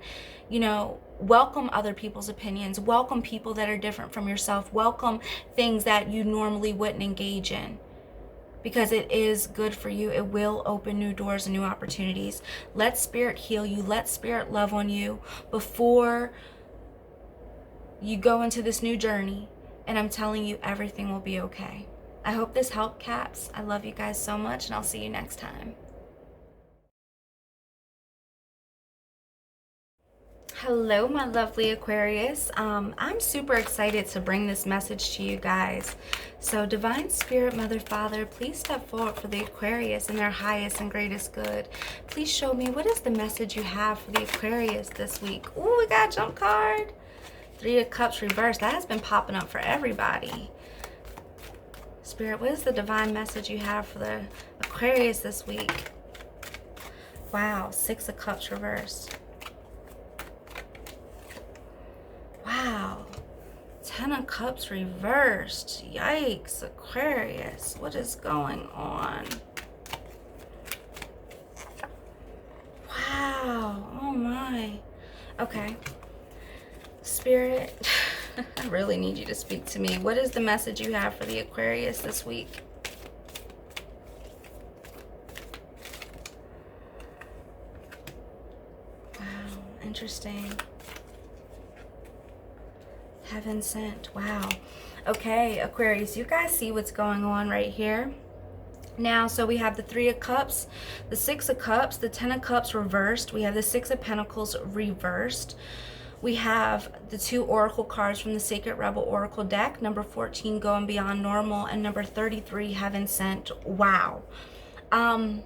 Speaker 1: You know, welcome other people's opinions. Welcome people that are different from yourself. Welcome things that you normally wouldn't engage in, because it is good for you. It will open new doors and new opportunities. Let Spirit heal you. Let Spirit love on you before you go into this new journey. And I'm telling you, everything will be okay. I hope this helped, Caps. I love you guys so much, and I'll see you next time. Hello, my lovely Aquarius. I'm super excited to bring this message to you guys. So, Divine Spirit, Mother, Father, please step forward for the Aquarius in their highest and greatest good. Please show me what is the message you have for the Aquarius this week. Ooh, we got a jump card. 3 of Cups reversed. That has been popping up for everybody. Spirit, what is the divine message you have for the Aquarius this week? Wow, 6 of Cups reversed. Wow, 10 of Cups reversed. Yikes, Aquarius, what is going on? Wow, oh my. Okay, Spirit, I really need you to speak to me. What is the message you have for the Aquarius this week? Wow, interesting. Heaven sent. Wow. Okay, Aquarius, you guys see what's going on right here? Now, so we have the 3 of Cups, the 6 of Cups, the 10 of Cups reversed. We have the 6 of Pentacles reversed. We have the 2 Oracle cards from the Sacred Rebel Oracle deck, number 14, Going Beyond Normal, and number 33, Heaven Sent. Wow. I'm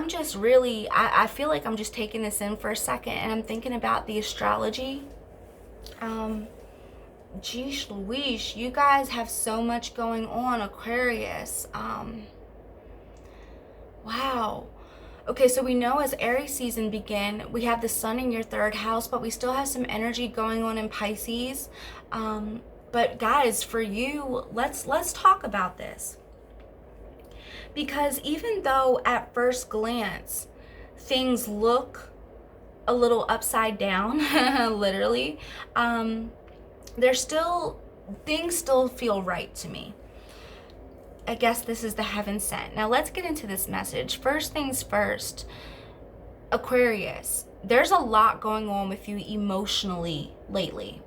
Speaker 1: just really, I feel like I'm just taking this in for a second, and I'm thinking about the astrology. Geesh Louise, you guys have so much going on, Aquarius. Wow. Okay, so we know as Aries season begin, we have the sun in your 3rd house, but we still have some energy going on in Pisces. But guys, for you, let's talk about this. Because even though at first glance, things look a little upside down, literally, things still feel right to me. I guess this is the heaven sent. Now let's get into this message. First things first, Aquarius, there's a lot going on with you emotionally lately.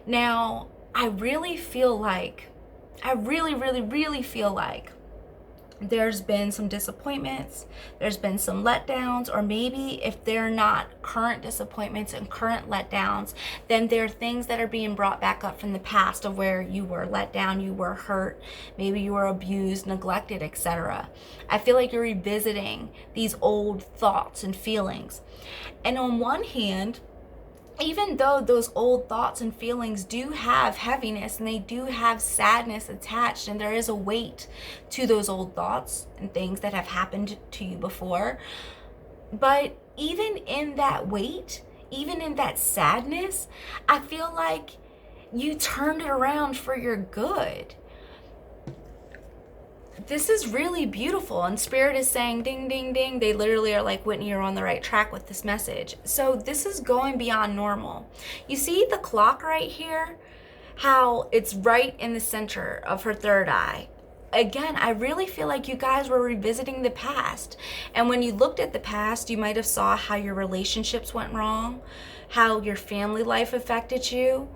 Speaker 1: Now, I really feel like, I really feel like there's been some disappointments, there's been some letdowns, or maybe if they're not current disappointments and current letdowns, then there are things that are being brought back up from the past of where you were let down, you were hurt, maybe you were abused, neglected, etc. I feel like you're revisiting these old thoughts and feelings. And on one hand, even though those old thoughts and feelings do have heaviness and they do have sadness attached, and there is a weight to those old thoughts and things that have happened to you before, but even in that weight, even in that sadness, I feel like you turned it around for your good. This is really beautiful, and Spirit is saying ding ding ding. They literally are like, Whitney, you're on the right track with this message. So this is going beyond normal. You see the clock right here, how it's right in the center of her 3rd eye. Again, I really feel like you guys were revisiting the past, and when you looked at the past, you might have saw how your relationships went wrong, how your family life affected you,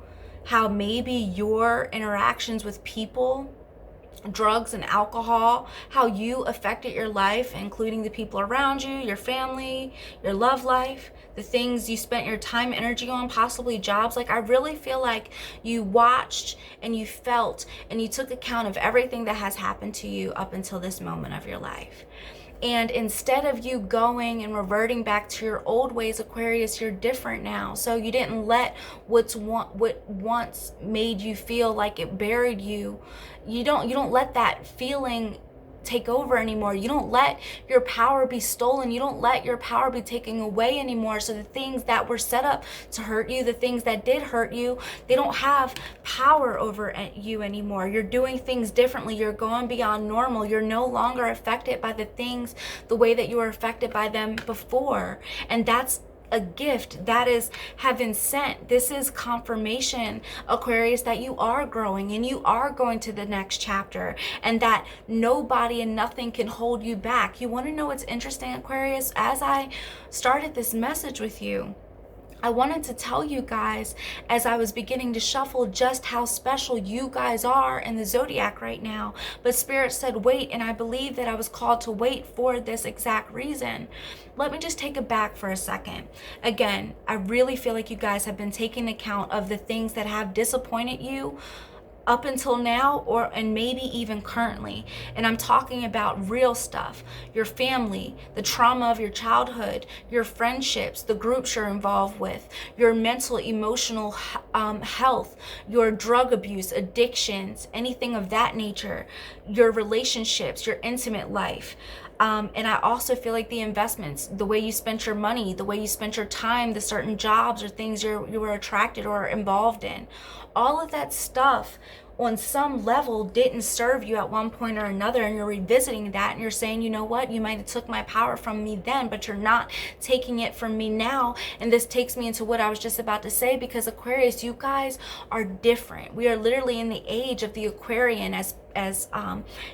Speaker 1: how maybe your interactions with people, drugs and alcohol, how you affected your life, including the people around you, your family, your love life, the things you spent your time, energy on, possibly jobs. Like, I really feel like you watched and you felt and you took account of everything that has happened to you up until this moment of your life. And instead of you going and reverting back to your old ways, Aquarius, you're different now. So you didn't let what once made you feel like it buried you. You don't let that feeling take over anymore. You don't let your power be stolen. You don't let your power be taken away anymore. So the things that were set up to hurt you, the things that did hurt you, they don't have power over you anymore. You're doing things differently. You're going beyond normal. You're no longer affected by the things the way that you were affected by them before. And that's a gift that is heaven sent. This is confirmation, Aquarius, that you are growing and you are going to the next chapter, and that nobody and nothing can hold you back. You want to know what's interesting, Aquarius? As I started this message with you, I wanted to tell you guys as I was beginning to shuffle just how special you guys are in the Zodiac right now. But Spirit said wait, and I believe that I was called to wait for this exact reason. Let me just take it back for a second. Again, I really feel like you guys have been taking account of the things that have disappointed you up until now, and maybe even currently. And I'm talking about real stuff: your family, the trauma of your childhood, your friendships, the groups you're involved with, your mental, emotional health, your drug abuse, addictions, anything of that nature, your relationships, your intimate life. And I also feel like the investments, the way you spent your money, the way you spent your time, the certain jobs or things you were attracted or involved in, all of that stuff on some level didn't serve you at one point or another, and you're revisiting that and you're saying, you know what, you might have took my power from me then, but you're not taking it from me now. And this takes me into what I was just about to say, because Aquarius, you guys are different. We are literally in the age of the Aquarian as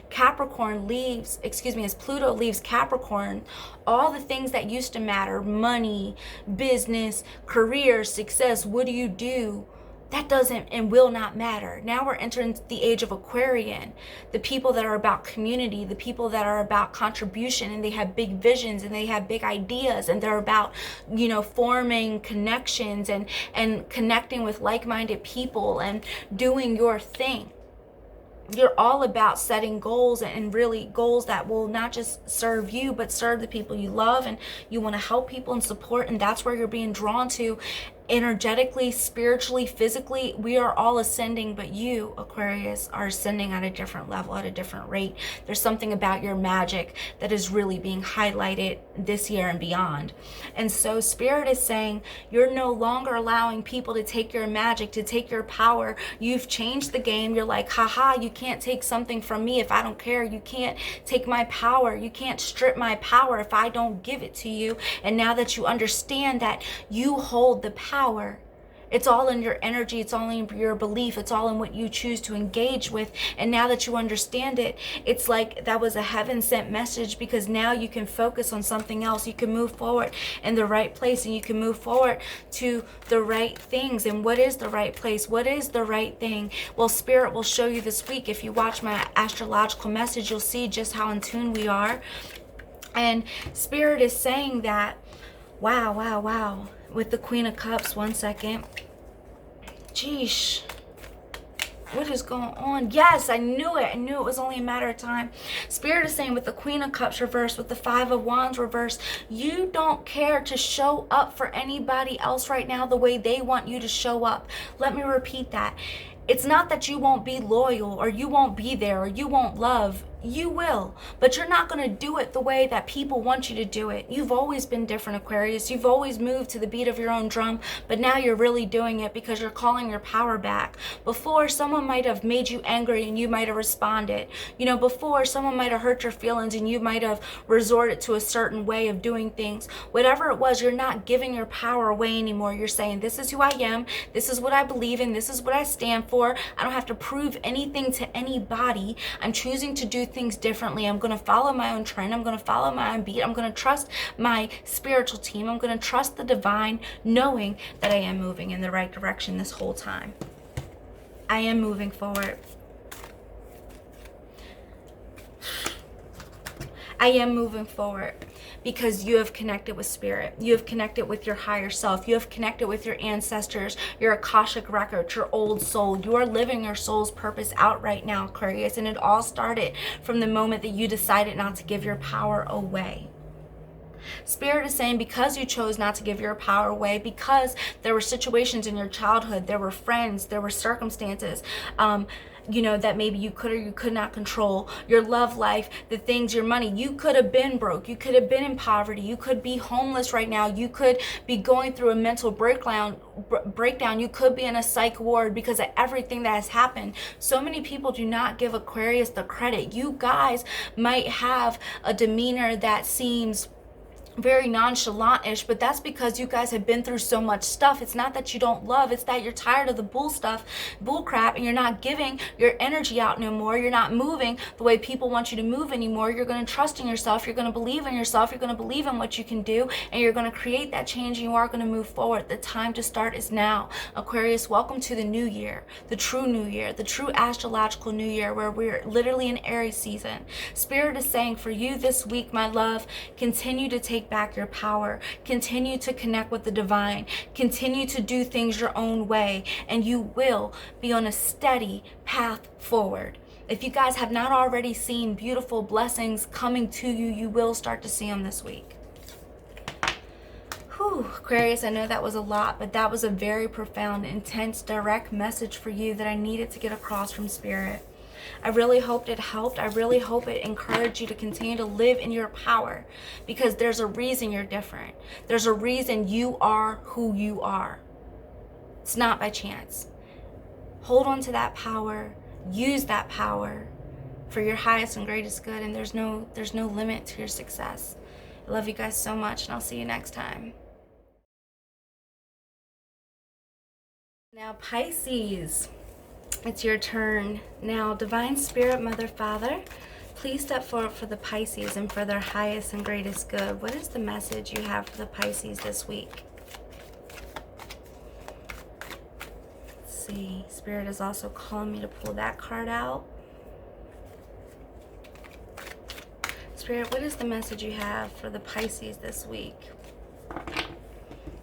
Speaker 1: Capricorn leaves, as Pluto leaves Capricorn. All the things that used to matter, money, business, career, success, what do you do, that doesn't and will not matter. Now we're entering the age of Aquarian, the people that are about community, the people that are about contribution, and they have big visions and they have big ideas, and they're about, forming connections and connecting with like-minded people and doing your thing. You're all about setting goals, and really goals that will not just serve you, but serve the people you love, and you want to help people and support, and that's where you're being drawn to. Energetically, spiritually, physically, we are all ascending, but you, Aquarius, are ascending at a different level, at a different rate. There's something about your magic that is really being highlighted this year and beyond. And so Spirit is saying you're no longer allowing people to take your magic, to take your power. You've changed the game. You're like, haha, you can't take something from me if I don't care. You can't take my power. You can't strip my power if I don't give it to you. And now that you understand that you hold the power, it's all in your energy, it's all in your belief, it's all in what you choose to engage with. And now that you understand it, it's like that was a heaven sent message, because now you can focus on something else. You can move forward in the right place, and you can move forward to the right things. And what is the right place? What is the right thing? Well, Spirit will show you this week. If you watch my astrological message, you'll see just how in tune we are. And Spirit is saying that, wow. With the Queen of Cups, one second. Jeesh. What is going on? Yes, I knew it. I knew it was only a matter of time. Spirit is saying with the Queen of Cups reversed, with the Five of Wands reversed, you don't care to show up for anybody else right now the way they want you to show up. Let me repeat that. It's not that you won't be loyal, or you won't be there, or you won't love. You will, but you're not going to do it the way that people want you to do it. You've always been different, Aquarius. You've always moved to the beat of your own drum, but now you're really doing it because you're calling your power back. Before, someone might have made you angry and you might have responded. Before, someone might have hurt your feelings and you might have resorted to a certain way of doing things. Whatever it was, you're not giving your power away anymore. You're saying, this is who I am. This is what I believe in. This is what I stand for. I don't have to prove anything to anybody. I'm choosing to do things differently. I'm going to follow my own trend. I'm going to follow my own beat. I'm going to trust my spiritual team. I'm going to trust the divine, knowing that I am moving in the right direction this whole time. I am moving forward. I am moving forward because you have connected with Spirit. You have connected with your higher self. You have connected with your ancestors, your Akashic records, your old soul. You are living your soul's purpose out right now, Aquarius. And it all started from the moment that you decided not to give your power away. Spirit is saying because you chose not to give your power away, because there were situations in your childhood, there were friends, there were circumstances, that maybe you could or you could not control, your love life, the things, your money. You could have been broke. You could have been in poverty. You could be homeless right now. You could be going through a mental breakdown. You could be in a psych ward because of everything that has happened. So many people do not give Aquarius the credit. You guys might have a demeanor that seems very nonchalant-ish, but that's because you guys have been through so much stuff. It's not that you don't love, it's that you're tired of the bull crap, and you're not giving your energy out no more. You're not moving the way people want you to move anymore. You're going to trust in yourself. You're going to believe in yourself. You're going to believe in what you can do, and you're going to create that change, and you are going to move forward. The time to start is now. Aquarius, welcome to the new year, the true new year, the true astrological new year, where we're literally in Aries season. Spirit is saying for you this week, my love, continue to take back your power, continue to connect with the divine, continue to do things your own way, and you will be on a steady path forward. If you guys have not already seen beautiful blessings coming to you, you will start to see them this week. Whew, Aquarius, I know that was a lot, but that was a very profound, intense, direct message for you that I needed to get across from Spirit. I really hoped it helped. I really hope it encouraged you to continue to live in your power, because there's a reason you're different. There's a reason you are who you are. It's not by chance. Hold on to that power. Use that power for your highest and greatest good, and there's no limit to your success. I love you guys so much, and I'll see you next time. Now, Pisces, it's your turn. Now, Divine Spirit, Mother, Father, please step forward for the Pisces and for their highest and greatest good. What is the message you have for the Pisces this week? Let's see. Spirit is also calling me to pull that card out. Spirit, what is the message you have for the Pisces this week?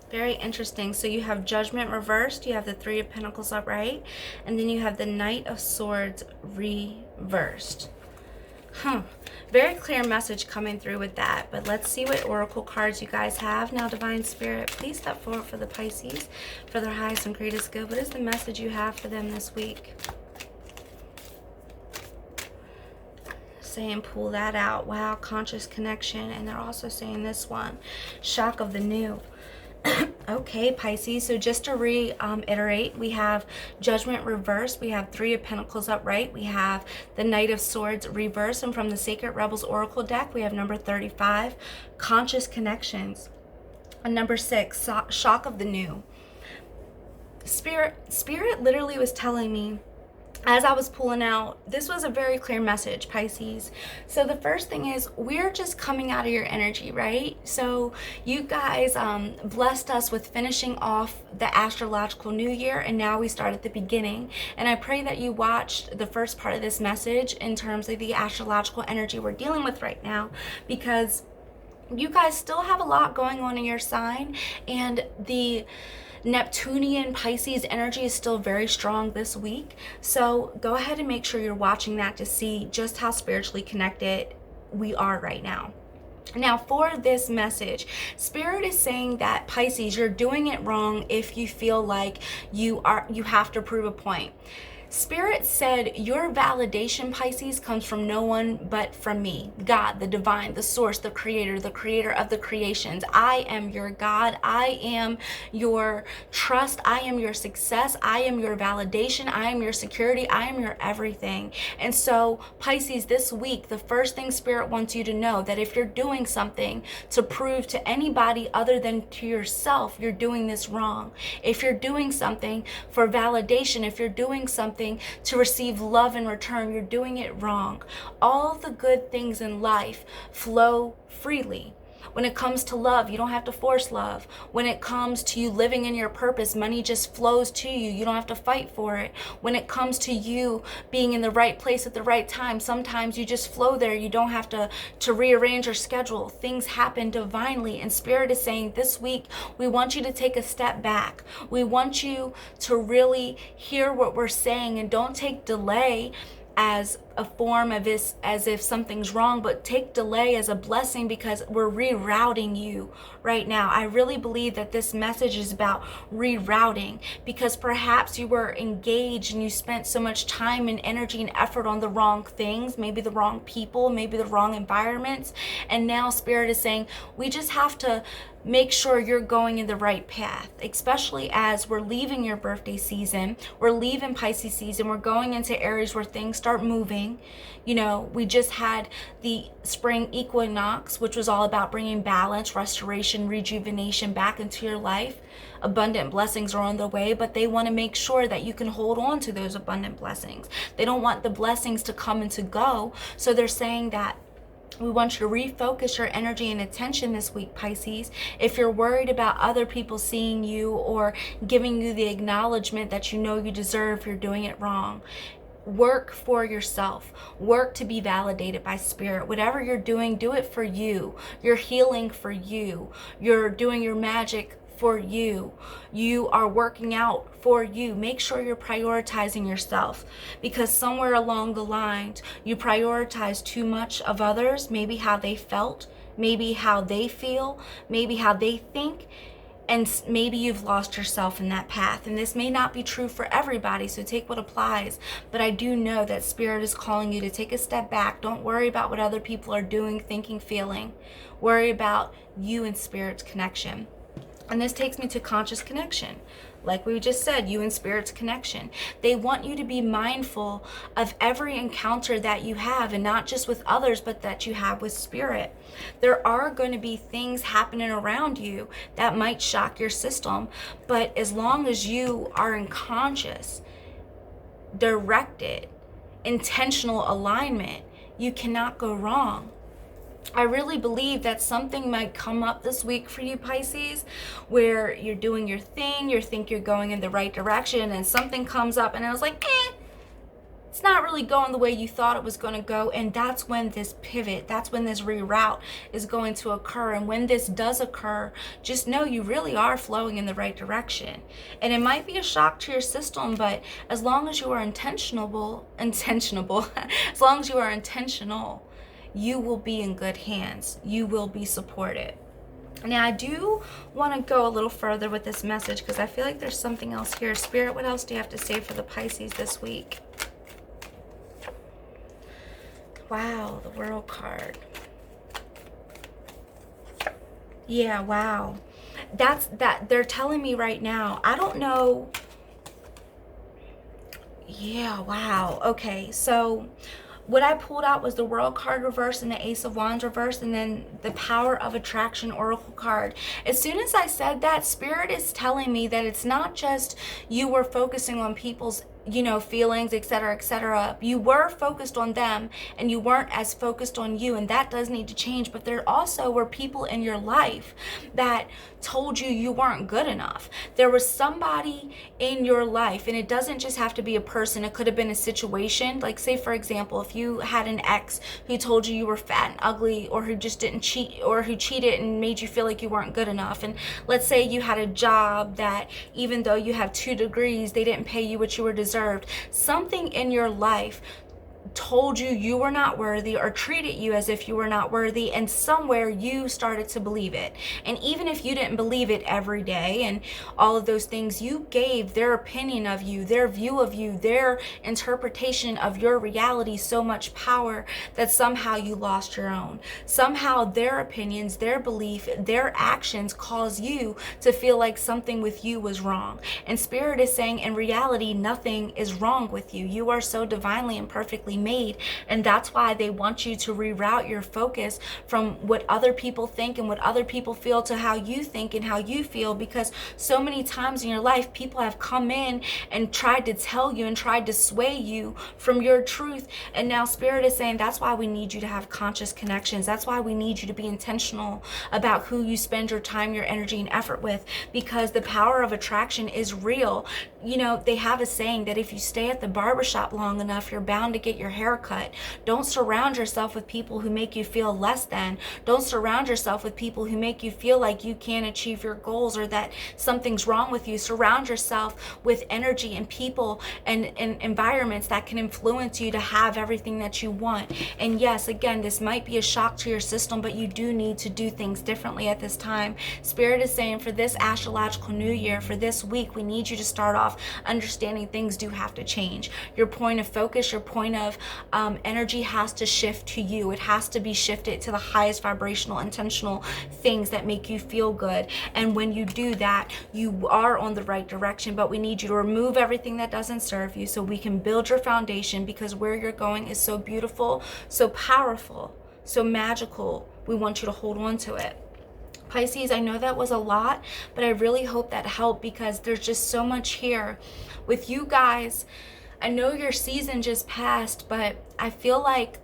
Speaker 1: Very interesting. So you have Judgment reversed, you have the Three of Pentacles upright, and then you have the Knight of Swords reversed. Very clear message coming through with that, but let's see what oracle cards you guys have. Now, Divine Spirit, please step forward for the Pisces, for their highest and greatest good. What is the message you have for them this week? Saying pull that out. Wow, conscious connection. And they're also saying this one, shock of the new. Okay, Pisces, so just to reiterate, we have Judgment reversed, we have Three of Pentacles upright, we have the Knight of Swords reversed, and from the Sacred Rebels Oracle deck, we have number 35, conscious connections, and number 6, shock of the new. Spirit literally was telling me, as I was pulling out, this was a very clear message, Pisces. So the first thing is, we're just coming out of your energy, right? So you guys blessed us with finishing off the Astrological New Year, and now we start at the beginning. And I pray that you watched the first part of this message in terms of the astrological energy we're dealing with right now, because you guys still have a lot going on in your sign, and the Neptunian Pisces energy is still very strong this week. So go ahead and make sure you're watching that to see just how spiritually connected we are right now. Now, for this message, Spirit is saying that, Pisces, you're doing it wrong if you feel like you have to prove a point. Spirit said your validation, Pisces, comes from no one but from me, God, the divine, the source, the creator of the creations. I am your God. I am your trust. I am your success. I am your validation. I am your security. I am your everything. And so, Pisces, this week, the first thing Spirit wants you to know, that if you're doing something to prove to anybody other than to yourself, you're doing this wrong. If you're doing something for validation, if you're doing something to receive love in return, you're doing it wrong. All the good things in life flow freely. When it comes to love, you don't have to force love. When it comes to you living in your purpose, money just flows to you. You don't have to fight for it. When it comes to you being in the right place at the right time, sometimes you just flow there. You don't have to rearrange your schedule. Things happen divinely. And Spirit is saying this week, we want you to take a step back. We want you to really hear what we're saying, and don't take delay as a form of this, as if something's wrong, but take delay as a blessing, because we're rerouting you right now. I really believe that this message is about rerouting, because perhaps you were engaged and you spent so much time and energy and effort on the wrong things, maybe the wrong people, maybe the wrong environments. And now Spirit is saying, we just have to make sure you're going in the right path, especially as we're leaving your birthday season, we're leaving Pisces season, we're going into Aries where things start moving. happening. You know, we just had the spring equinox, which was all about bringing balance, restoration, rejuvenation back into your life. Abundant blessings are on the way, but they want to make sure that you can hold on to those abundant blessings. They don't want the blessings to come and to go. So they're saying that we want you to refocus your energy and attention this week, Pisces. If you're worried about other people seeing you or giving you the acknowledgement that you know you deserve, you're doing it wrong. Work for yourself. Work to be validated by spirit. Whatever you're doing, do it for you. You're healing for you. You're doing your magic for you. You are working out for you. Make sure you're prioritizing yourself, because somewhere along the line you prioritize too much of others, maybe how they felt, maybe how they feel, maybe how they think, and maybe you've lost yourself in that path. And this may not be true for everybody, so take what applies. But I do know that Spirit is calling you to take a step back. Don't worry about what other people are doing, thinking, feeling. Worry about you and Spirit's connection. And this takes me to conscious connection. Like we just said, you and Spirit's connection. They want you to be mindful of every encounter that you have, and not just with others, but that you have with Spirit. There are going to be things happening around you that might shock your system, but as long as you are in conscious, directed, intentional alignment, you cannot go wrong. I really believe that something might come up this week for you, Pisces, where you're doing your thing, you think you're going in the right direction, and something comes up and I was like, it's not really going the way you thought it was going to go. And that's when this pivot, that's when this reroute is going to occur. And when this does occur, just know you really are flowing in the right direction. And it might be a shock to your system, but as long as you are intentional, as long as you are intentional, you will be in good hands. You will be supported. Now, I do want to go a little further with this message because I feel like there's something else here. Spirit, what else do you have to say for the Pisces this week? Wow, the World card. Yeah, wow. That they're telling me right now. I don't know. Yeah, wow. Okay, so what I pulled out was the World card reverse and the Ace of Wands reverse, and then the Power of Attraction Oracle card. As soon as I said that, Spirit is telling me that it's not just you were focusing on people's feelings, etc., etc. You were focused on them and you weren't as focused on you, and that does need to change. But there also were people in your life that told you you weren't good enough. There was somebody in your life, and it doesn't just have to be a person. It could have been a situation. Like, say for example, if you had an ex who told you were fat and ugly, or who just didn't cheat, or who cheated and made you feel like you weren't good enough. And let's say you had a job that even though you have 2 degrees, they didn't pay you what you were deserved. Something in your life told you you were not worthy, or treated you as if you were not worthy, and somewhere you started to believe it. And even if you didn't believe it every day and all of those things, you gave their opinion of you, their view of you, their interpretation of your reality so much power that somehow you lost your own. Somehow their opinions, their belief, their actions cause you to feel like something with you was wrong. And Spirit is saying, in reality, nothing is wrong with you. You are so divinely and perfectly made, and that's why they want you to reroute your focus from what other people think and what other people feel to how you think and how you feel, because so many times in your life people have come in and tried to tell you and tried to sway you from your truth. And now Spirit is saying that's why we need you to have conscious connections. That's why we need you to be intentional about who you spend your time, your energy, and effort with, because the power of attraction is real. They have a saying that if you stay at the barbershop long enough, you're bound to get your hair cut. Don't surround yourself with people who make you feel less than. Don't surround yourself with people who make you feel like you can't achieve your goals or that something's wrong with you. Surround yourself with energy and people and environments that can influence you to have everything that you want. And yes, again, this might be a shock to your system, but you do need to do things differently at this time. Spirit is saying for this Astrological New Year, for this week, we need you to start off understanding things do have to change. Your point of focus, your point of of energy has to shift to you. It has to be shifted to the highest vibrational, intentional things that make you feel good. And when you do that, you are on the right direction. But we need you to remove everything that doesn't serve you so we can build your foundation, because where you're going is so beautiful, so powerful, so magical. We want you to hold on to it. Pisces, I know that was a lot, but I really hope that helped, because there's just so much here with you guys. I know your season just passed, but I feel like,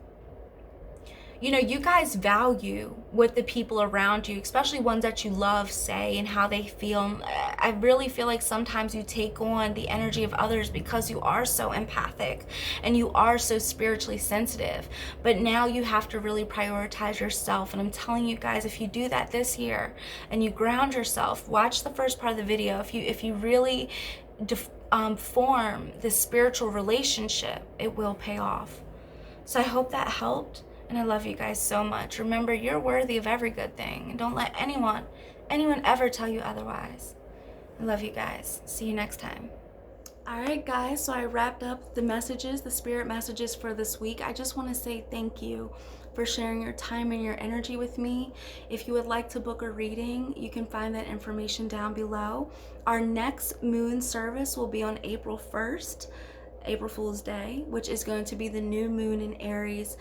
Speaker 1: you know, you guys value what the people around you, especially ones that you love, say and how they feel. I really feel like sometimes you take on the energy of others because you are so empathic and you are so spiritually sensitive. But now you have to really prioritize yourself. And I'm telling you guys, if you do that this year and you ground yourself, watch the first part of the video. If you really form this spiritual relationship, it will pay off. So I hope that helped. And I love you guys so much. Remember, you're worthy of every good thing. And don't let anyone ever tell you otherwise. I love you guys. See you next time. All right, guys. So I wrapped up the messages, the spirit messages for this week. I just want to say thank you for sharing your time and your energy with me. If you would like to book a reading, you can find that information down below. Our next moon service will be on April 1st. April Fool's Day, which is going to be the new moon in Aries.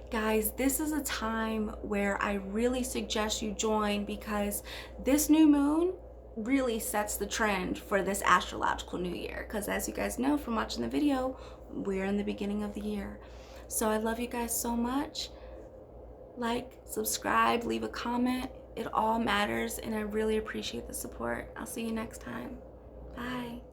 Speaker 1: Guys, this is a time where I really suggest you join, because this new moon really sets the trend for this astrological new year. Because as you guys know from watching the video, we're in the beginning of the year. So I love you guys so much. Like, subscribe, leave a comment. It all matters, and I really appreciate the support. I'll see you next time. Bye.